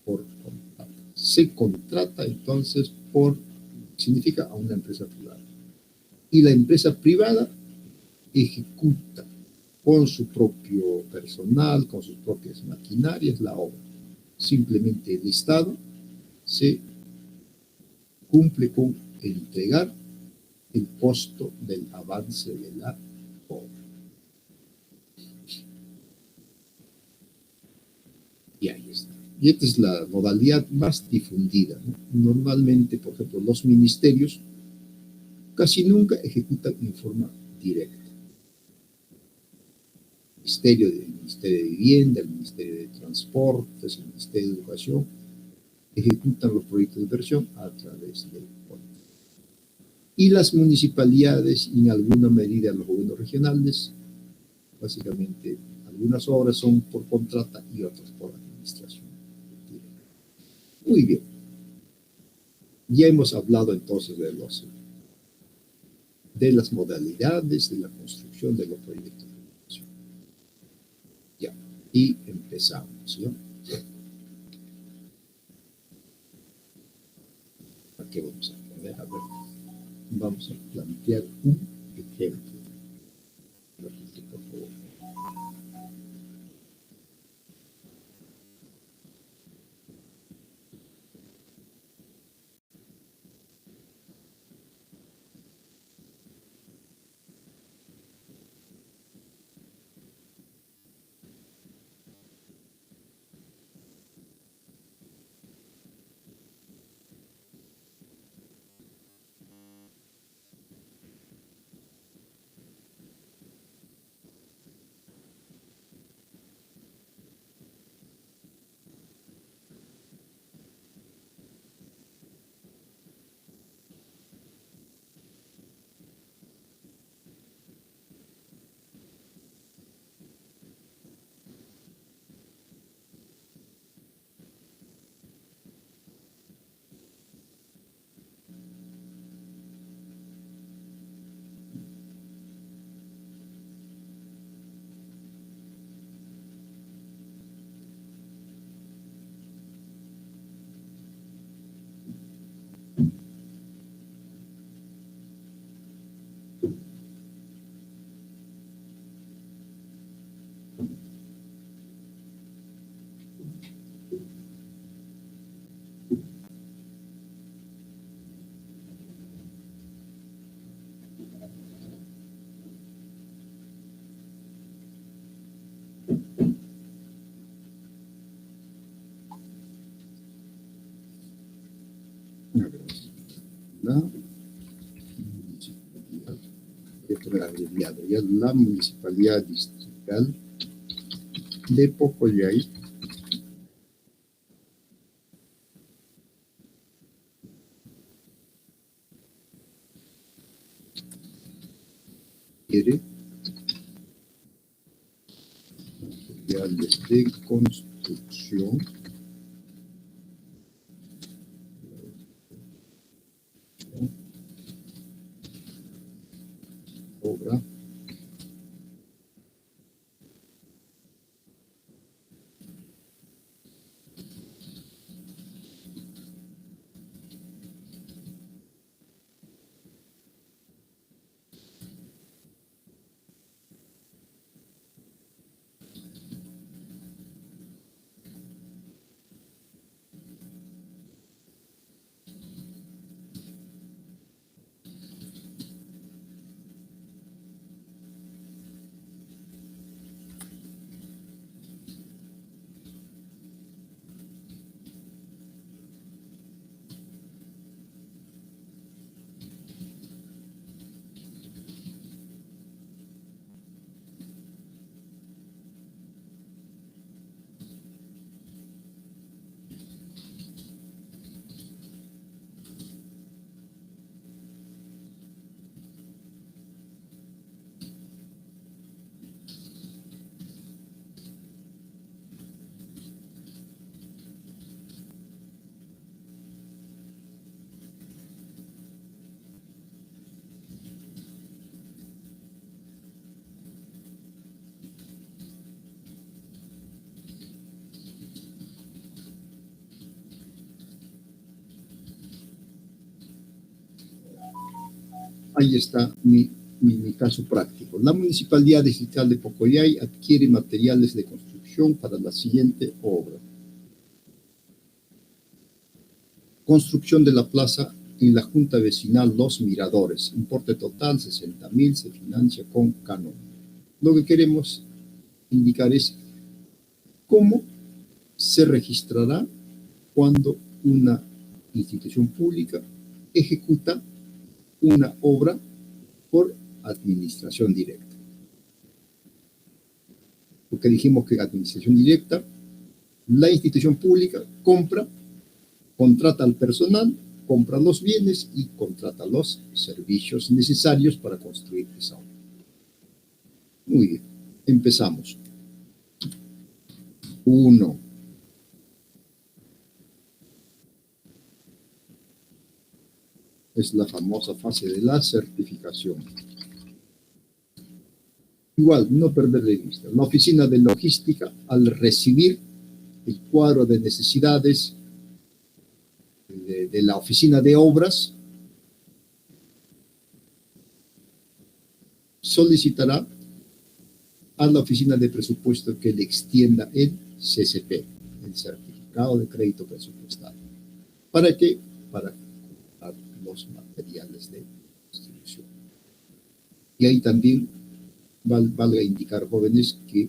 por contrato. Se contrata entonces significa a una empresa privada. Y la empresa privada ejecuta con su propio personal, con sus propias maquinarias la obra. Simplemente el Estado se cumple con entregar el costo del avance de la obra. Y ahí está. Y esta es la modalidad más difundida, ¿no? Normalmente, por ejemplo, los ministerios casi nunca ejecutan en forma directa. El Ministerio de Vivienda, el Ministerio de Transportes, el Ministerio de Educación, ejecutan los proyectos de inversión a través del CONE. Y las municipalidades, y en alguna medida los gobiernos regionales, básicamente algunas obras son por contrata y otras por administración. Muy bien. Ya hemos hablado entonces de las modalidades de la construcción de los proyectos de inversión. Ya, y empezamos, ¿no? ¿Qué vamos a poner? A ver, vamos a plantear un ejemplo. Repite, por favor. La municipalidad distrital de Pocoyay quiere materiales de construcción obra Ahí está mi caso práctico. La Municipalidad Distrital de Pocoyay adquiere materiales de construcción para la siguiente obra. Construcción de la plaza en la Junta Vecinal Los Miradores. Importe total 60.000, se financia con canon. Lo que queremos indicar es cómo se registrará cuando una institución pública ejecuta una obra por administración directa. Porque dijimos que administración directa, la institución pública contrata al personal, compra los bienes y contrata los servicios necesarios para construir esa obra. Muy bien, empezamos. 1. Es la famosa fase de la certificación. Igual, no perder de vista. La oficina de logística, al recibir el cuadro de necesidades de la oficina de obras, solicitará a la oficina de presupuesto que le extienda el CCP, el certificado de crédito presupuestal. ¿Para qué? Para comprar los materiales de construcción. Y ahí también valga indicar, jóvenes, que,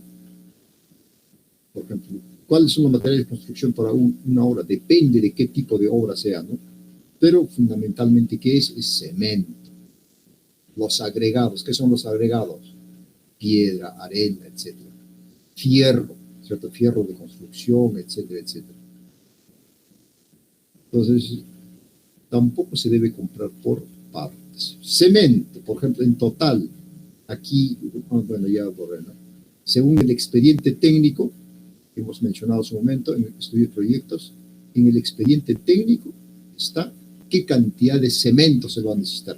por ejemplo, ¿cuáles son los materiales de construcción para una obra? Depende de qué tipo de obra sea, ¿no? Pero fundamentalmente, ¿qué es? Es cemento. Los agregados, ¿qué son los agregados? Piedra, arena, etc. Fierro, ¿cierto? Fierro de construcción, etcétera, etcétera. Entonces, tampoco se debe comprar por partes. Cemento, por ejemplo, en total, aquí, bueno, ya borré, ¿no? Según el expediente técnico que hemos mencionado hace un momento en el estudio de proyectos, en el expediente técnico está qué cantidad de cemento se va a necesitar.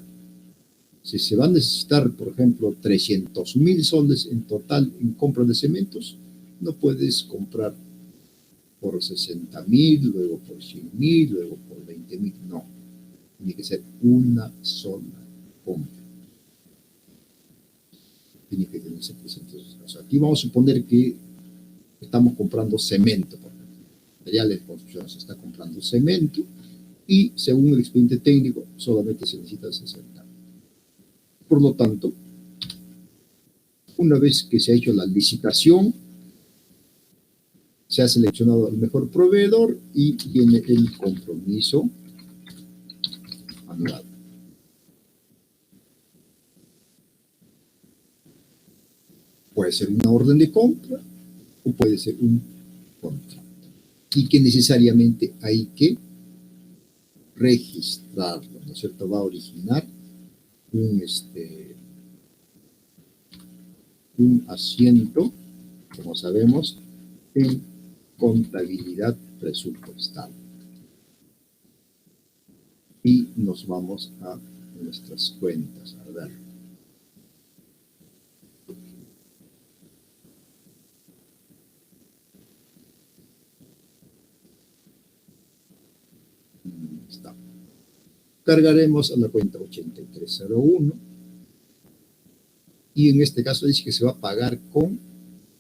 Si se va a necesitar, por ejemplo, 300.000 soles en total en compra de cementos, no puedes comprar por 60.000, luego por 100.000, luego por 20.000. No, tiene que ser una sola compra. Tiene que tenerse presente. O sea, aquí vamos a suponer que estamos comprando cemento, por ejemplo. Materiales de construcción, se está comprando cemento y según el expediente técnico solamente se necesita 60. Por lo tanto, una vez que se ha hecho la licitación, se ha seleccionado al mejor proveedor y viene el compromiso anual. Puede ser una orden de compra o puede ser un contrato. Y que necesariamente hay que registrarlo, ¿no es cierto? Va a originar un asiento, como sabemos, en contabilidad presupuestal. Y nos vamos a nuestras cuentas, a ver. Está. Cargaremos a la cuenta 8301 y en este caso dice que se va a pagar con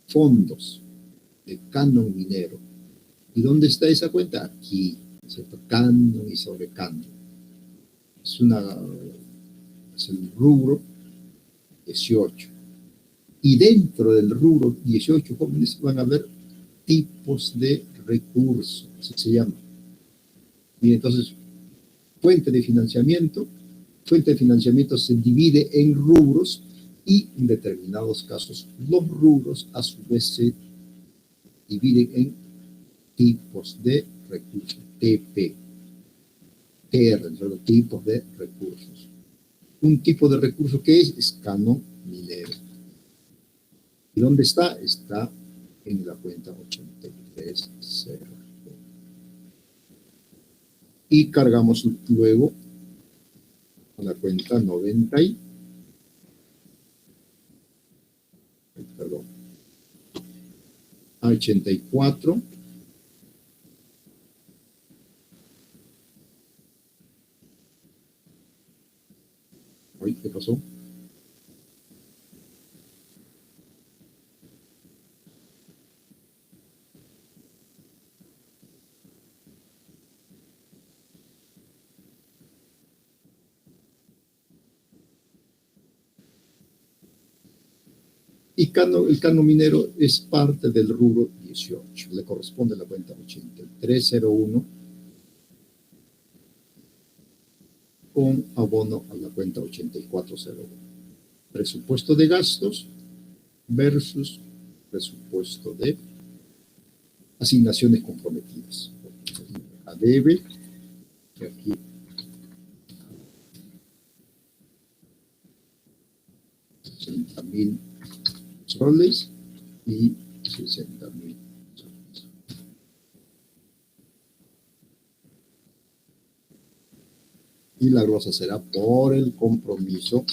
fondos de canon minero. ¿Y dónde está esa cuenta? Aquí, ¿cierto? Canon y sobre canon. Es el rubro 18. Y dentro del rubro 18, jóvenes, van a haber tipos de recursos, así se llama. Y entonces, fuente de financiamiento se divide en rubros y en determinados casos los rubros a su vez se dividen en tipos de recursos, TP, TR, son los tipos de recursos. Un tipo de recurso que es canon minero. ¿Y dónde está? Está en la cuenta 8300. Y cargamos luego a la cuenta 90 a 84. Uy, ¿qué pasó? Y el cano minero es parte del rubro 18, le corresponde la cuenta 8301 con abono a la cuenta 8401. Presupuesto de gastos versus presupuesto de asignaciones comprometidas. A debe, que aquí $60,000 soles y 60,000 soles. Y la glosa será por el compromiso.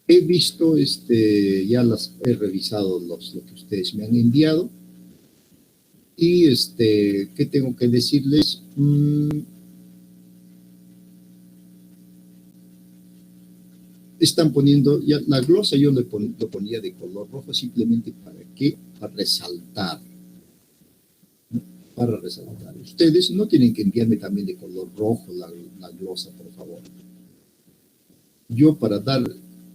He visto, ya he revisado lo que ustedes me han enviado. Y ¿qué tengo que decirles? Están poniendo, ya la glosa yo lo ponía de color rojo simplemente para qué, para resaltar, ¿no? Para resaltar. Ustedes no tienen que enviarme también de color rojo la glosa, por favor. Yo para dar,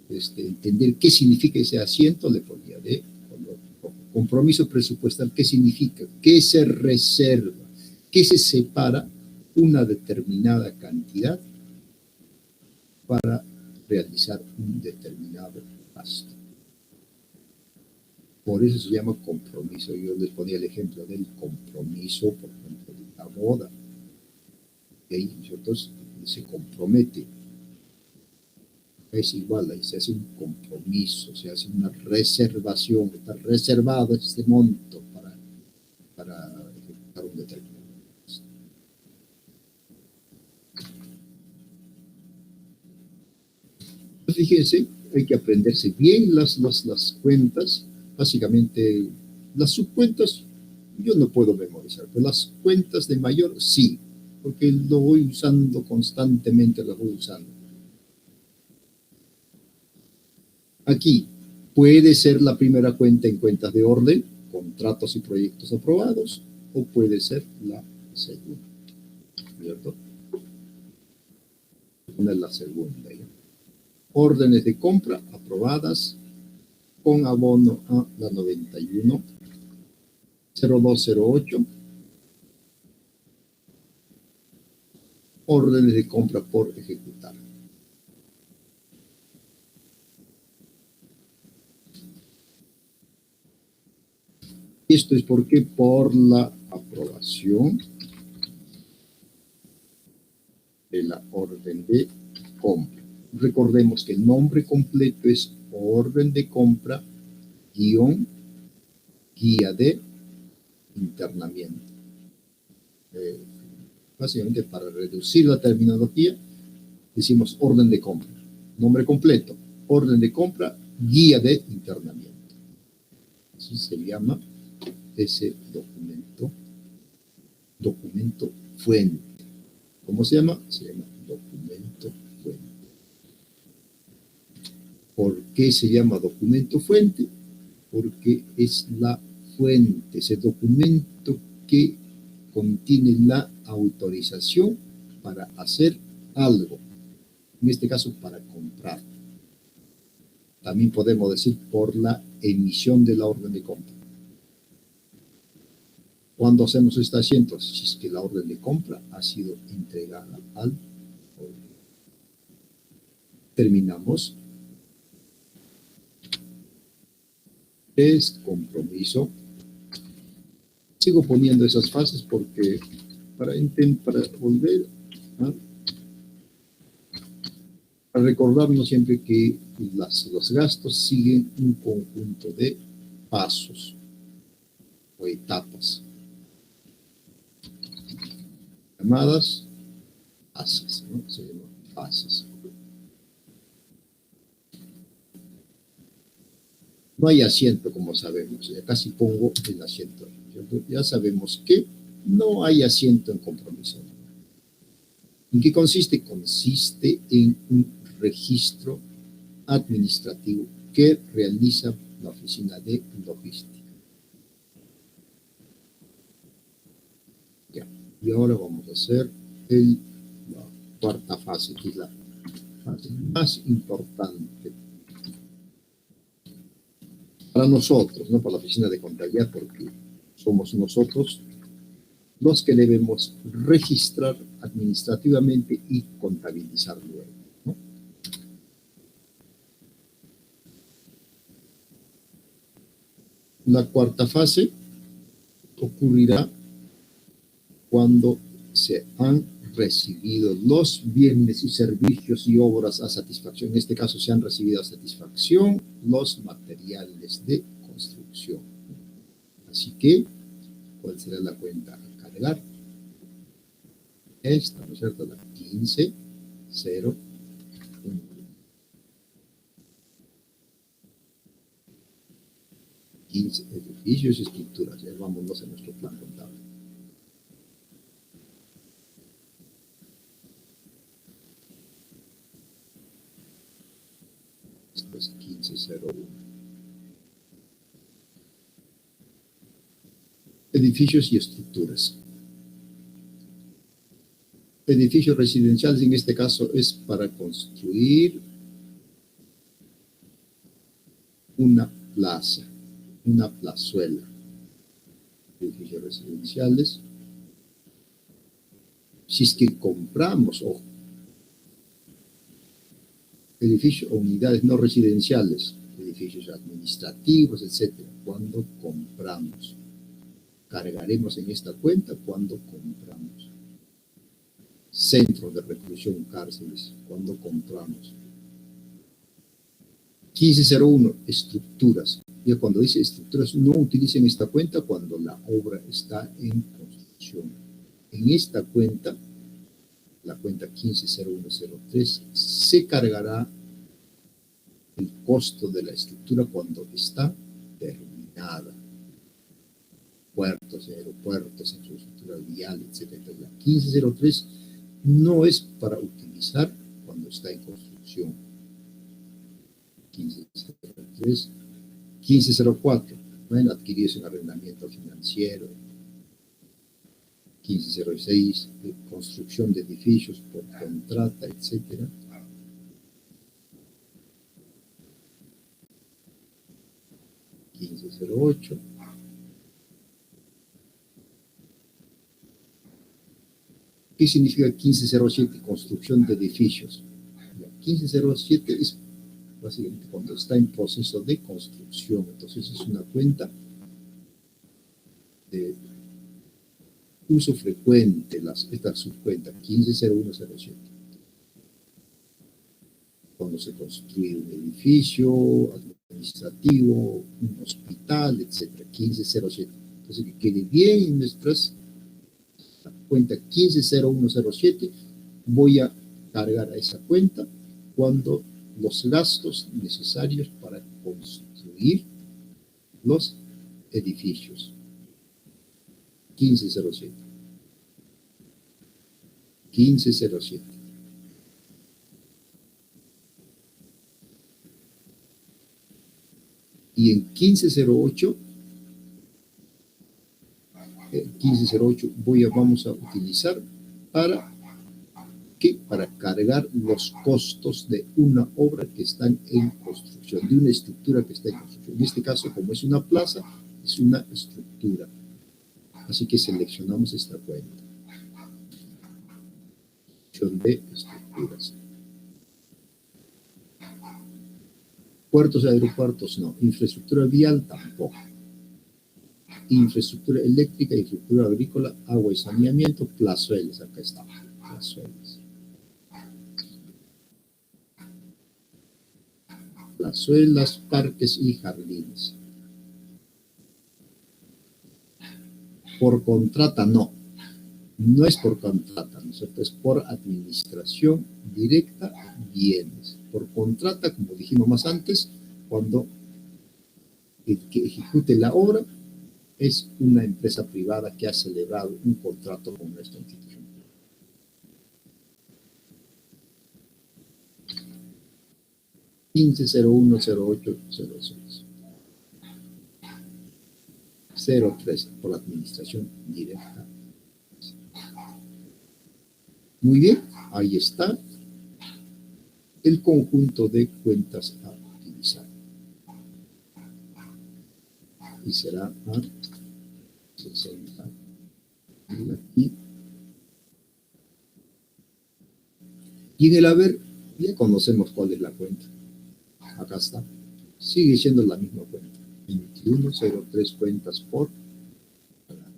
entender qué significa ese asiento, le ponía de color rojo. Compromiso presupuestal, ¿qué significa? ¿Qué se reserva? ¿Qué se separa una determinada cantidad para realizar un determinado gasto? Por eso se llama compromiso. Yo les ponía el ejemplo del compromiso, por ejemplo, de la boda. Y ahí nosotros se compromete. Es igual, ahí se hace un compromiso, se hace una reservación, está reservado este monto para ejecutar un determinado gasto. Fíjense, hay que aprenderse bien las cuentas. Básicamente, las subcuentas yo no puedo memorizar, pero las cuentas de mayor sí, porque lo voy usando constantemente, las voy usando. Aquí puede ser la primera cuenta en cuentas de orden, contratos y proyectos aprobados, o puede ser la segunda, ¿cierto? Voy a poner la segunda ya. Órdenes de compra aprobadas con abono a la 91-0208. Órdenes de compra por ejecutar. Esto es porque por la aprobación de la orden de compra. Recordemos que el nombre completo es orden de compra guión guía de internamiento. Básicamente para reducir la terminología decimos orden de compra, nombre completo, orden de compra, guía de internamiento. Así se llama ese documento fuente. ¿Cómo se llama? Se llama documento fuente. ¿Por qué se llama documento fuente? Porque es la fuente, ese documento que contiene la autorización para hacer algo, en este caso para comprar. También podemos decir por la emisión de la orden de compra. ¿Cuándo hacemos esta asiento? Si es que la orden de compra ha sido entregada al orden. Terminamos. Es compromiso. Sigo poniendo esas fases porque para volver a recordarnos siempre que los gastos siguen un conjunto de pasos o etapas llamadas fases, ¿no? Se llaman fases. No hay asiento, como sabemos. Ya casi pongo el asiento, ¿cierto? Ya sabemos que no hay asiento en compromiso. ¿En qué consiste? Consiste en un registro administrativo que realiza la oficina de logística. Ya. Y ahora vamos a hacer la cuarta fase, que es la fase más importante para nosotros, no para la oficina de contabilidad, porque somos nosotros los que debemos registrar administrativamente y contabilizar luego, ¿no? La cuarta fase ocurrirá cuando se han recibido los bienes y servicios y obras a satisfacción. En este caso se han recibido a satisfacción los materiales de construcción. Así que, ¿cuál será la cuenta a cargar? Esta, ¿no es cierto? La 1501. 15 edificios y estructuras. Ya vámonos a nuestro plan contable. Esto es 1501. Edificios y estructuras. Edificios residenciales, en este caso, es para construir una plaza, una plazuela. Edificios residenciales. Si es que compramos, ojo, edificios o unidades no residenciales, edificios administrativos, etcétera, cuando compramos. Cargaremos en esta cuenta cuando compramos. Centros de reclusión, cárceles, cuando compramos. 1501, estructuras. Y cuando dice estructuras, no utilicen esta cuenta cuando la obra está en construcción. En esta cuenta, la cuenta 150103, se cargará el costo de la estructura cuando está terminada. Puertos, aeropuertos, infraestructura vial, etc. Entonces, la 1503 no es para utilizar cuando está en construcción. 1503, 1504, bueno, adquiridos en arrendamiento financiero. 1506, construcción de edificios por contrata, etc. 1508. ¿Qué significa 1507? Construcción de edificios. 1507 es básicamente cuando está en proceso de construcción. Entonces es una cuenta de uso frecuente, esta subcuenta 150107. Cuando se construye un edificio administrativo, un hospital, etc. 1507. Entonces que quede bien en nuestras cuenta 150107, voy a cargar a esa cuenta cuando los gastos necesarios para construir los edificios. 1507. 1507. Y en 1508, vamos a utilizar para cargar los costos de una obra que está en construcción, de una estructura que está en construcción. En este caso, como es una plaza, es una estructura. Así que seleccionamos esta cuenta. De estructuras. Puertos y aeropuertos no. Infraestructura vial tampoco. Infraestructura eléctrica, infraestructura agrícola, agua y saneamiento, plazuelas. Acá está. Plazuelas. Plazuelas, parques y jardines. Por contrata no. No es por contrata, ¿no es cierto? Es por administración directa bienes. Por contrata, como dijimos más antes, cuando el que ejecute la obra Es una empresa privada que ha celebrado un contrato con nuestra institución. $15.01.08.06. 03 por la administración directa. Muy bien, ahí está el conjunto de cuentas a utilizar. Y será a 60. Aquí. Y en el haber, ya conocemos cuál es la cuenta. Acá está. Sigue siendo la misma cuenta. 2103 cuentas por pagar.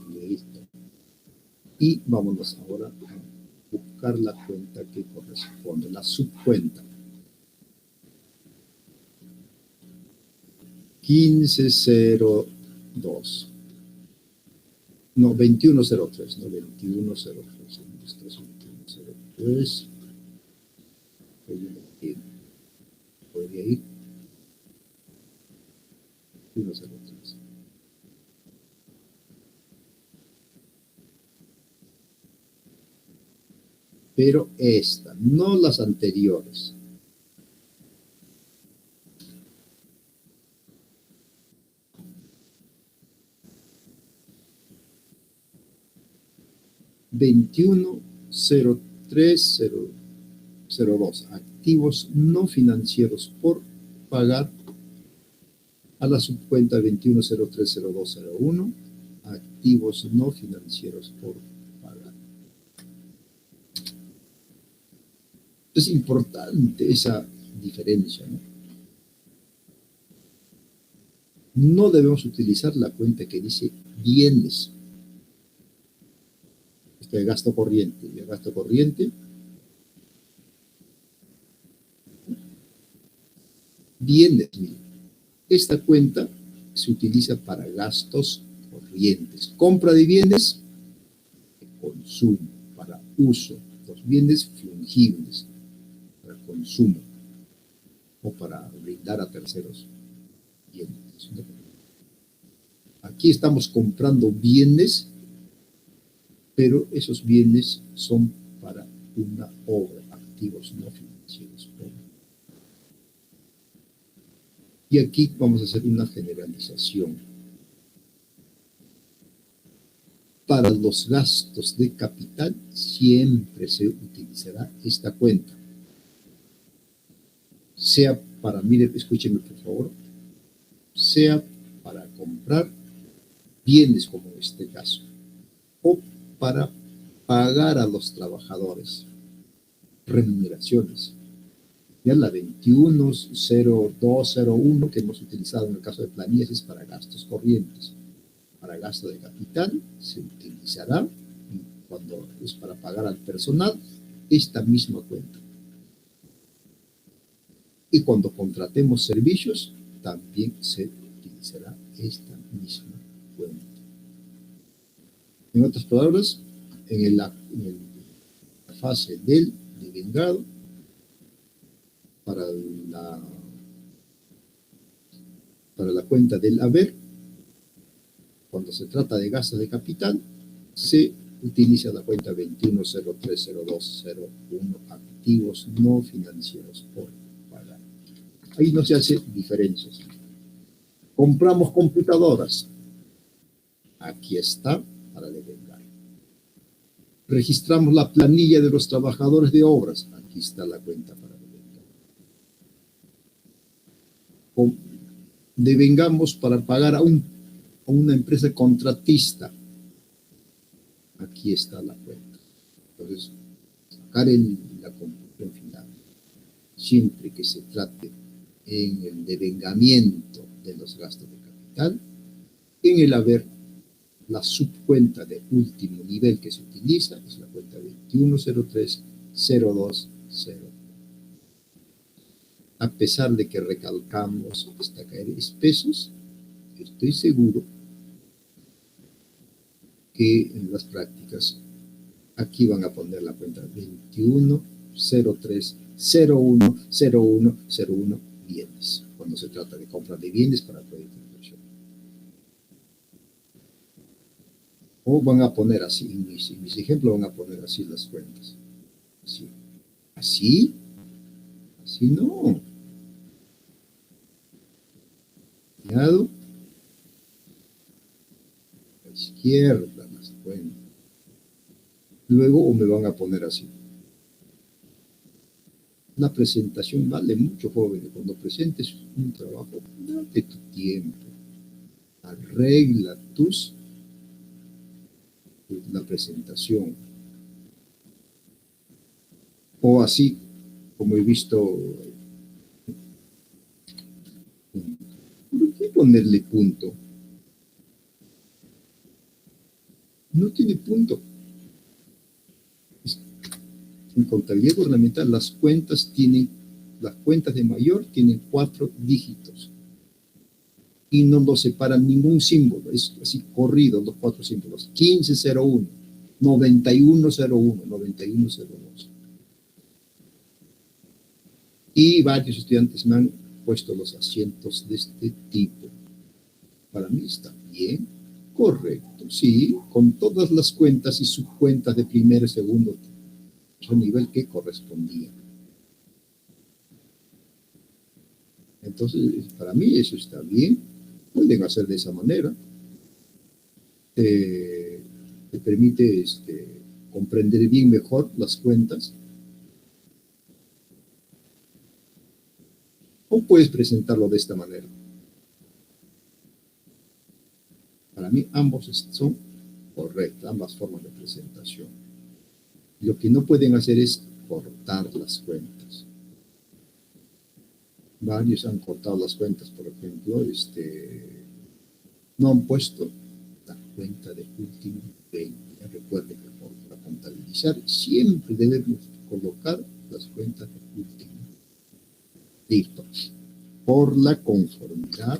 Listo. Y vámonos ahora a buscar la cuenta que corresponde, la subcuenta. 1502. No, 2103, no, 2103. 2103. Podría ir 103. Pero esta, no las anteriores. $21.03.002. Activos no financieros por pagar a la subcuenta 21.03.02.01. Activos no financieros por pagar. Es importante esa diferencia, ¿no? No debemos utilizar la cuenta que dice bienes. Este gasto corriente. Y el gasto corriente. Bienes. Esta cuenta se utiliza para gastos corrientes. Compra de bienes, consumo, para uso. Los bienes fungibles, para consumo o para brindar a terceros bienes. Aquí estamos comprando bienes, pero esos bienes son para una obra, activos no financieros. Y aquí vamos a hacer una generalización. Para los gastos de capital siempre se utilizará esta cuenta. Sea para, miren, escúchenme por favor, sea para comprar bienes como en este caso, o para pagar a los trabajadores, remuneraciones. Ya la 21.02.01 que hemos utilizado en el caso de planillas es para gastos corrientes. Para gasto de capital se utilizará, cuando es para pagar al personal, esta misma cuenta. Y cuando contratemos servicios, también se utilizará esta misma cuenta. En otras palabras, en la fase del devengado, para la cuenta del haber, cuando se trata de gastos de capital, se utiliza la cuenta 21.03.02.01, activos no financieros por pagar. Ahí no se hace diferencias. Compramos computadoras. Aquí está para devengar. Registramos la planilla de los trabajadores de obras. Aquí está la cuenta para devengar. Devengamos para pagar a una empresa contratista. Aquí está la cuenta. Entonces, sacar la conclusión final. Siempre que se trate en el devengamiento de los gastos de capital, en el haber, la subcuenta de último nivel que se utiliza es la cuenta 21.03.02.0. A pesar de que recalcamos hasta caer espesos, estoy seguro que en las prácticas aquí van a poner la cuenta 21.03.01.01.01 bienes. cuando se trata de compra de bienes para crédito de inversión. O van a poner así, en mis ejemplos van a poner así las cuentas. Así. ¿Así? Así no. Cuidado. A la izquierda las cuentas. Luego, o me van a poner así. La presentación vale mucho, jóvenes. Cuando presentes un trabajo, date tu tiempo. Arregla la presentación. O así, como he visto. ¿Por qué ponerle punto? No tiene punto. En contabilidad gubernamental las cuentas de mayor tienen 4 dígitos y no los separan ningún símbolo, es así corrido los 4 símbolos: 1501, 9101, 9102. Y varios estudiantes me han puesto los acentos de este tipo. Para mí está bien, correcto, sí, con todas las cuentas y subcuentas de primer y segundo nivel que correspondía. Entonces, para mí eso está bien. Pueden hacer de esa manera. Te permite comprender bien mejor las cuentas. O puedes presentarlo de esta manera. Para mí ambos son correctos, ambas formas de presentación. Lo que no pueden hacer es cortar las cuentas. Varios han cortado las cuentas, por ejemplo, no han puesto la cuenta de último nivel. Recuerden que para contabilizar siempre debemos colocar las cuentas de último. Listo. Por la conformidad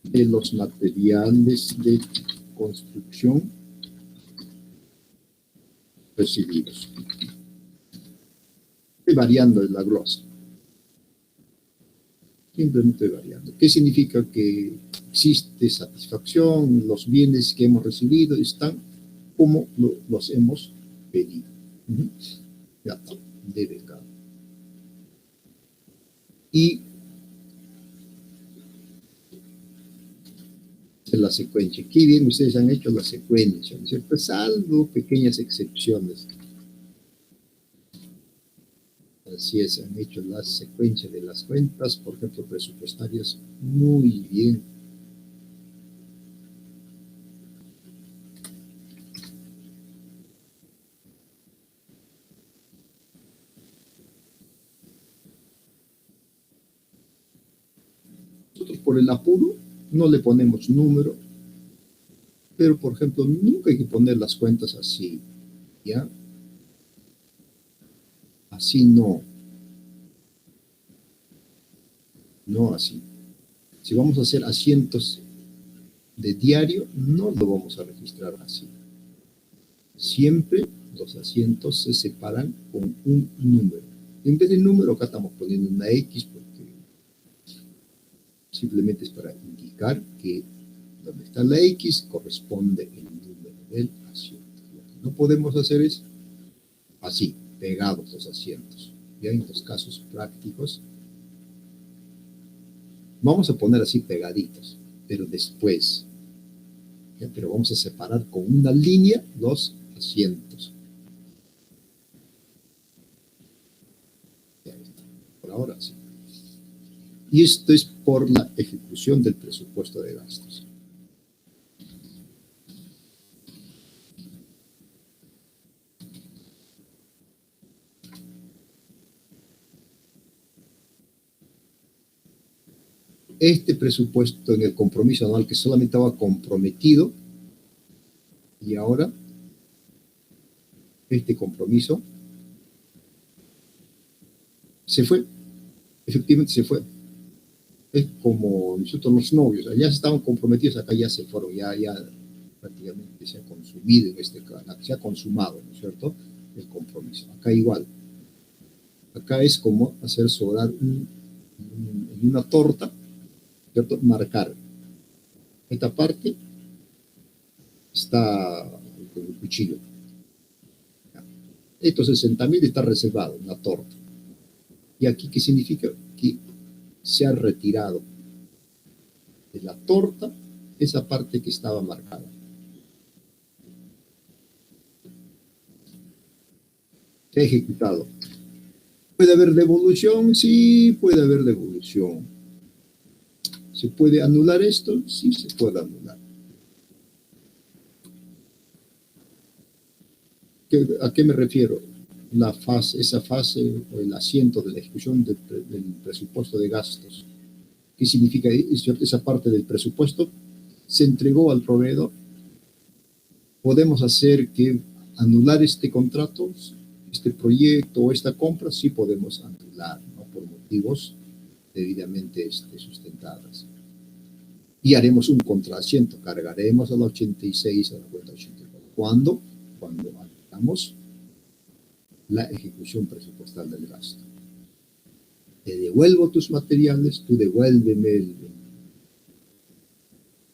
de los materiales de construcción recibidos. Estoy variando la glosa. Simplemente estoy variando. ¿Qué significa? Que existe satisfacción, los bienes que hemos recibido están como los hemos pedido. Ya está, devengado. Y la secuencia. Qué bien ustedes han hecho la secuencia, ¿no es cierto? Salvo pequeñas excepciones. Así es, han hecho la secuencia de las cuentas, por ejemplo, presupuestarias, muy bien. Nosotros, por el apuro, no le ponemos número, pero, por ejemplo, nunca hay que poner las cuentas así, ¿ya? Así no. No así. Si vamos a hacer asientos de diario, no lo vamos a registrar así. Siempre los asientos se separan con un número. En vez de número, acá estamos poniendo una X porque simplemente es para indicar que donde está la X corresponde el número del asiento. Lo que no podemos hacer es así, pegados los asientos. Ya en los casos prácticos, vamos a poner así pegaditos, pero después, ¿ya? Pero vamos a separar con una línea los asientos. Ya está. Por ahora sí. Y esto es por la ejecución del presupuesto de gastos. Este presupuesto en el compromiso anual que solamente estaba comprometido, y ahora este compromiso se fue, efectivamente se fue. Es como nosotros los novios, allá estaban comprometidos, acá ya se fueron, ya prácticamente se ha consumido en este caso, se ha consumado, ¿no es cierto?, el compromiso. Acá igual. Acá es como hacer sobrar en una torta, ¿cierto? Marcar. Esta parte está con el cuchillo. Estos 60.000 está reservado en la torta. ¿Y aquí qué significa? Que se ha retirado de la torta esa parte que estaba marcada. Se ha ejecutado. ¿Puede haber devolución? Sí, puede haber devolución. ¿Se puede anular esto? Sí, se puede anular. ¿A qué me refiero? Esa fase o el asiento de la ejecución del presupuesto de gastos. ¿Qué significa esa parte del presupuesto? Se entregó al proveedor. Podemos hacer que anular este contrato, este proyecto o esta compra, sí podemos anular, ¿no? Por motivos debidamente sustentadas. Y haremos un contraasiento, cargaremos a la 86, a la cuenta 84. ¿Cuándo? Cuando hagamos la ejecución presupuestal del gasto. Te devuelvo tus materiales, tú devuélveme el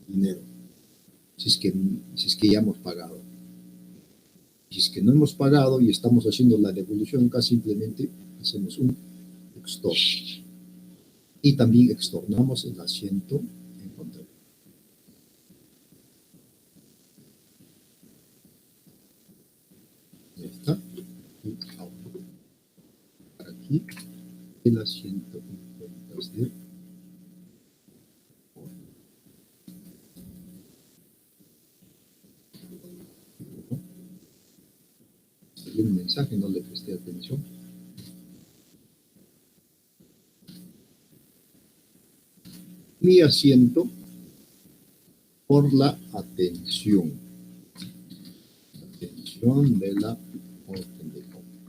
dinero, si es que ya hemos pagado. Si es que no hemos pagado y estamos haciendo la devolución, acá simplemente hacemos un extor. Y también extornamos el asiento en contra. Ya está. Y ahora, aquí, el asiento en cuentas de... Un mensaje, no le presté atención. Mi asiento por la atención. Atención de la orden de compra.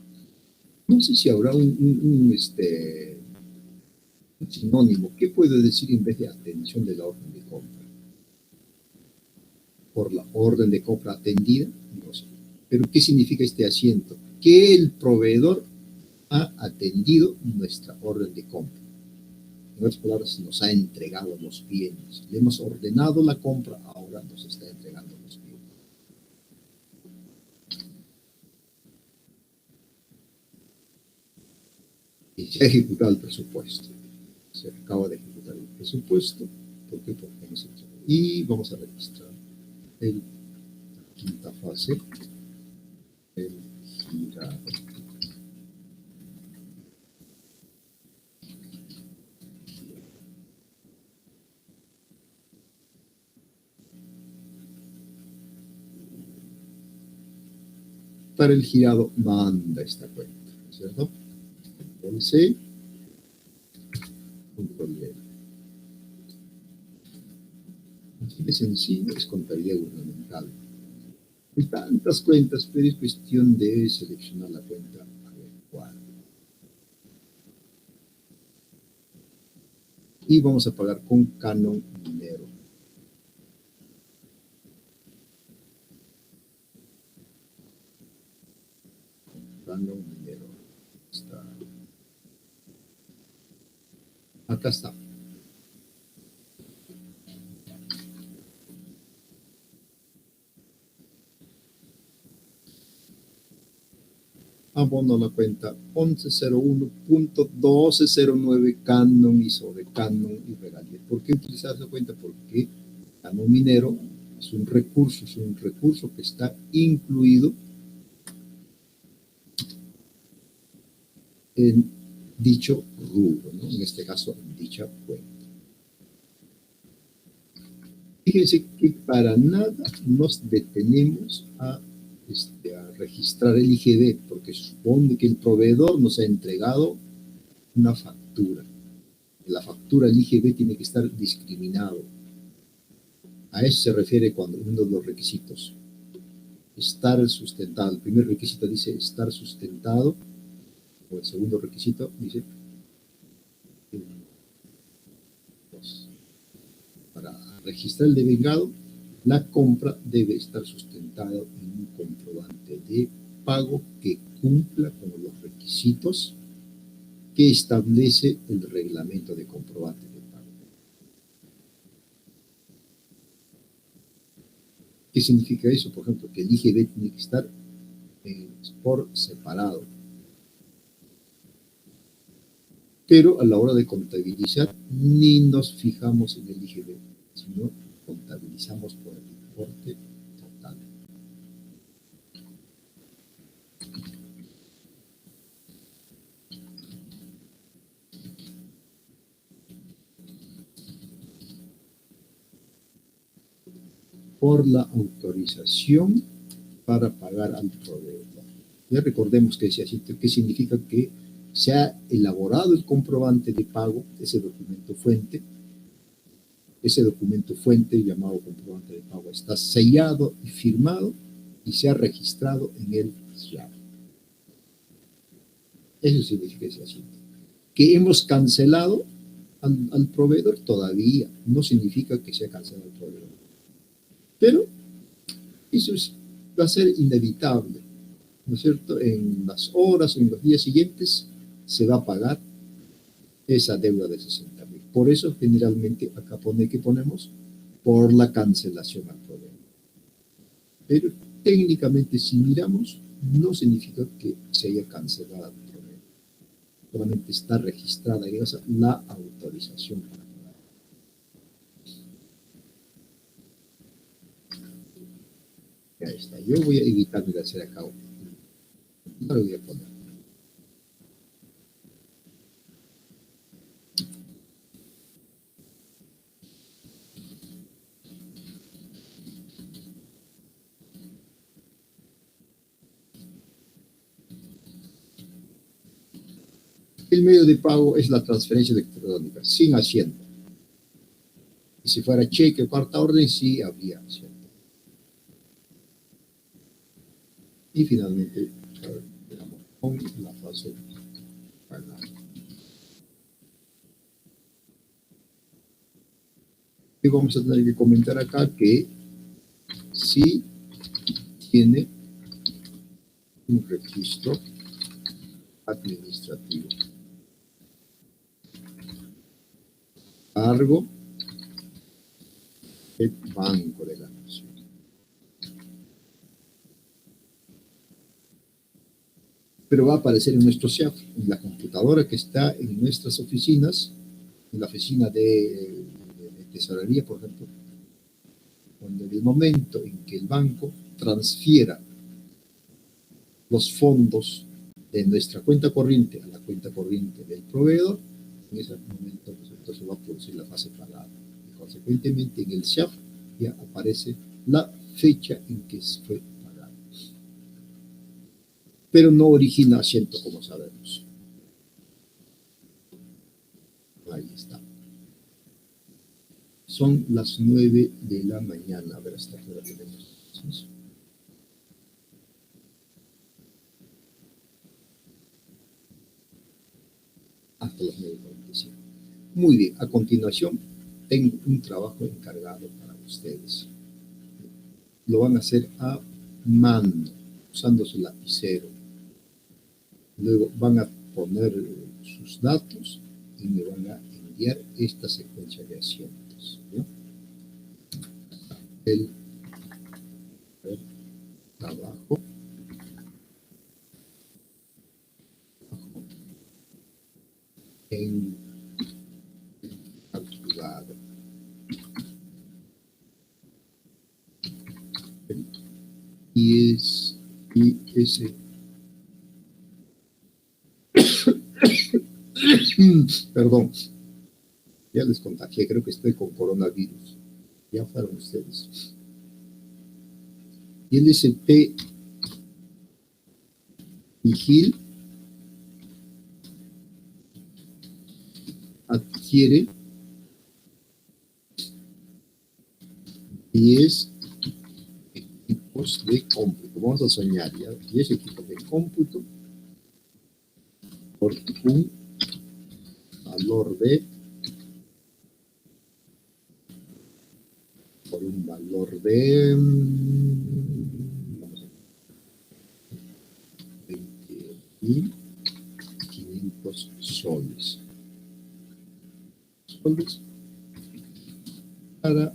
No sé si habrá un sinónimo. ¿Qué puedo decir en vez de atención de la orden de compra? Por la orden de compra atendida, no sé. Pero ¿qué significa este asiento? Que el proveedor ha atendido nuestra orden de compra. En otras palabras, nos ha entregado los bienes. Le hemos ordenado la compra, ahora nos está entregando los bienes. Y se ha ejecutado el presupuesto. Se acaba de ejecutar el presupuesto. ¿Por qué? Porque hemos hecho. Y vamos a registrar la quinta fase, el girado. Para el girado manda esta cuenta, ¿cierto? Control C, control V. Así de sencillo es contabilidad gubernamental. Hay tantas cuentas, pero es cuestión de seleccionar la cuenta adecuada. Y vamos a pagar con Canon Minero. Canon Minero. Está. Acá está. Abono a la cuenta 1101.1209 Canon y sobre Canon y regalías. ¿Por qué utilizar esa cuenta? Porque Canon Minero es un recurso que está incluido en dicho rubro, ¿no? En este caso, en dicha cuenta. Fíjense que para nada nos detenemos a registrar el IGB, porque supone que el proveedor nos ha entregado una factura. La factura, el IGB, tiene que estar discriminado. A eso se refiere cuando uno de los requisitos. Estar sustentado. El primer requisito dice estar sustentado, o el segundo requisito dice para registrar el devengado, la compra debe estar sustentada en un comprobante de pago que cumpla con los requisitos que establece el reglamento de comprobante de pago. ¿Qué significa eso? Por ejemplo, que el IGB tiene que estar por separado. Pero a la hora de contabilizar, ni nos fijamos en el IGB, sino contabilizamos por el importe total. Por la autorización para pagar al proveedor. Ya recordemos que ¿qué significa? Que se ha elaborado el comprobante de pago, ese documento fuente llamado comprobante de pago está sellado y firmado y se ha registrado en el SIAF. Eso significa ese asunto. Que hemos cancelado al proveedor todavía, no significa que se ha cancelado al proveedor. Pero eso va a ser inevitable, ¿no es cierto? En las horas, en los días siguientes, se va a pagar esa deuda de 60.000. Por eso, generalmente, acá pone que ponemos por la cancelación al proveedor. Pero técnicamente, si miramos, no significa que se haya cancelado al proveedor. Solamente está registrada en esa la autorización para pagar. Ya está. Yo voy a evitar de hacer acá. No lo voy a poner. El medio de pago es la transferencia electrónica, sin Hacienda. Y si fuera cheque o cuarta orden, sí habría Hacienda. Y finalmente, digamos, con la fase pagar. Y vamos a tener que comentar acá que sí tiene un registro administrativo. Cargo del Banco de la Nación. Pero va a aparecer en nuestro SIAF, en la computadora que está en nuestras oficinas, en la oficina de tesorería, por ejemplo, cuando en el momento en que el banco transfiera los fondos de nuestra cuenta corriente a la cuenta corriente del proveedor, en ese momento entonces va a producir la fase pagada. Y consecuentemente en el SIAF ya aparece la fecha en que fue pagado. Pero no origina asiento, como sabemos. Ahí está. Son las 9 de la mañana. A ver hasta qué hora tenemos. Hasta las 9:45. Muy bien, a continuación tengo un trabajo encargado para ustedes. Lo van a hacer a mano, usando su lapicero. Luego van a poner sus datos y me van a enviar esta secuencia de asientos. ¿No? El trabajo en calculado. Y ese perdón, ya les contagié, creo que estoy con coronavirus. Ya fueron ustedes. Y el SP Vigil adquiere 10 equipos de cómputo. Vamos a soñar ya, 10 equipos de cómputo por un valor de 20.500 soles. Entonces, para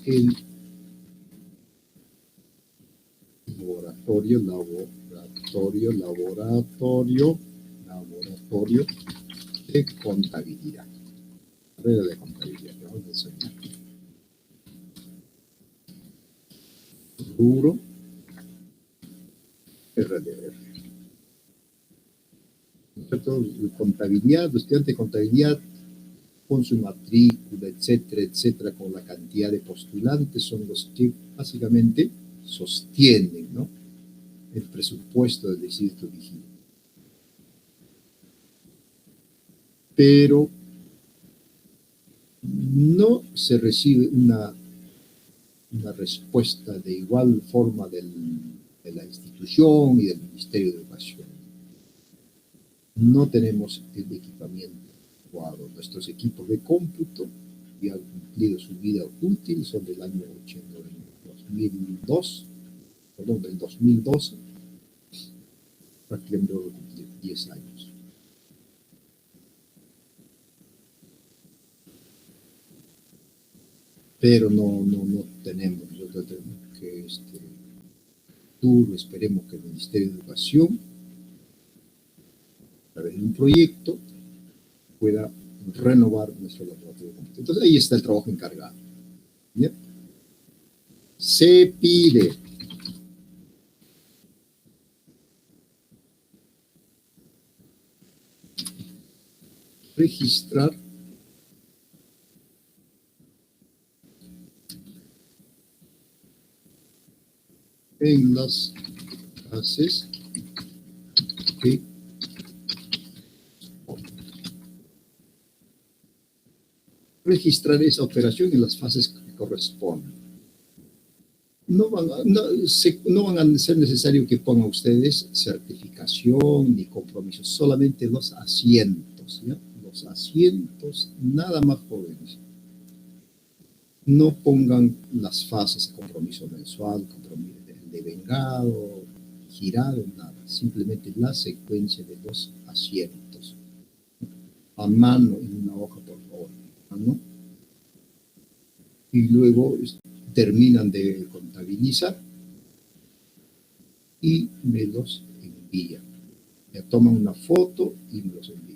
el laboratorio de contabilidad. Carrera de contabilidad, que vamos a enseñar. Rubro RDR. Contabilidad, los estudiantes de contabilidad con su matrícula, etcétera, etcétera, con la cantidad de postulantes, son los que básicamente sostienen, ¿no?, el presupuesto del distrito vigilante. Pero no se recibe una respuesta de igual forma de la institución y del Ministerio de Educación. No tenemos el equipamiento adecuado. Nuestros equipos de cómputo ya han cumplido su vida útil, son del año 2012, prácticamente 10 años. Pero no tenemos, nosotros tenemos que esperemos que el Ministerio de Educación, a través de un proyecto, pueda renovar nuestro laboratorio de cómputo. Entonces ahí está el trabajo encargado. ¿Bien? Se pide registrar en las fases que registrar esa operación en las fases que corresponden. No van a ser necesario que pongan ustedes certificación ni compromisos, solamente los asientos, ¿ya? Los asientos, nada más jóvenes. No pongan las fases de compromiso mensual, compromiso de vengado, girado, nada. Simplemente la secuencia de los asientos. A mano en una hoja, por favor. A mano. Y luego terminan de contabilizar y me los envían. Me toman una foto y me los envían.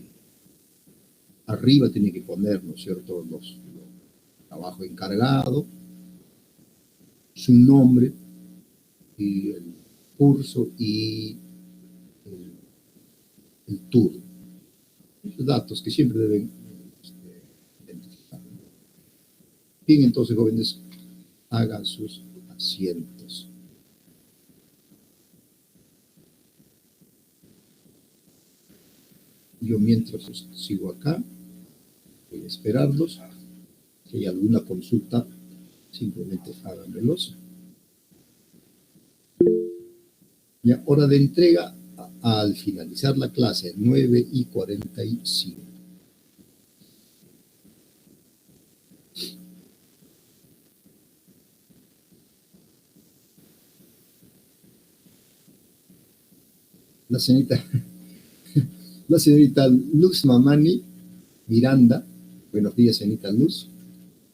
Arriba tiene que poner, ¿no es cierto?, los trabajo encargado, su nombre y el curso y el turno. Los datos que siempre deben identificar. Bien, entonces, jóvenes, hagan sus asientos. Yo mientras sigo acá, voy a esperarlos. Si hay alguna consulta, simplemente háganmelos. Ya, hora de entrega al finalizar la clase, 9:45. La señorita Luz Mamani Miranda, buenos días, señorita Luz,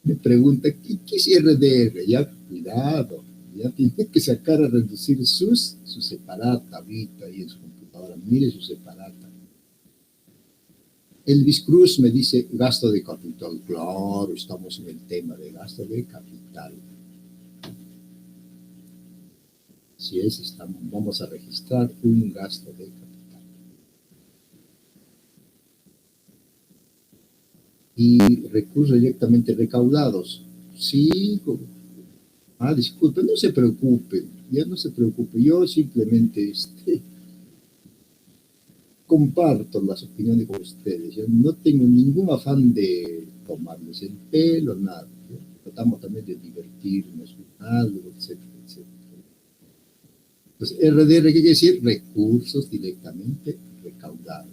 me pregunta, ¿qué es RDR? Ya, cuidado, ya tiene que sacar a reducir su separata ahorita ahí en su computadora. Mire su separata. Elvis Cruz me dice gasto de capital. Claro, estamos en el tema de gasto de capital. Si es, vamos a registrar un gasto de capital. Y recursos directamente recaudados. Sí, disculpe, no se preocupe, ya no se preocupe. Yo simplemente comparto las opiniones con ustedes. Yo no tengo ningún afán de tomarles el pelo, nada. ¿No? Tratamos también de divertirnos con algo, etcétera, etcétera. Entonces, RDR, ¿qué quiere decir? Recursos directamente recaudados.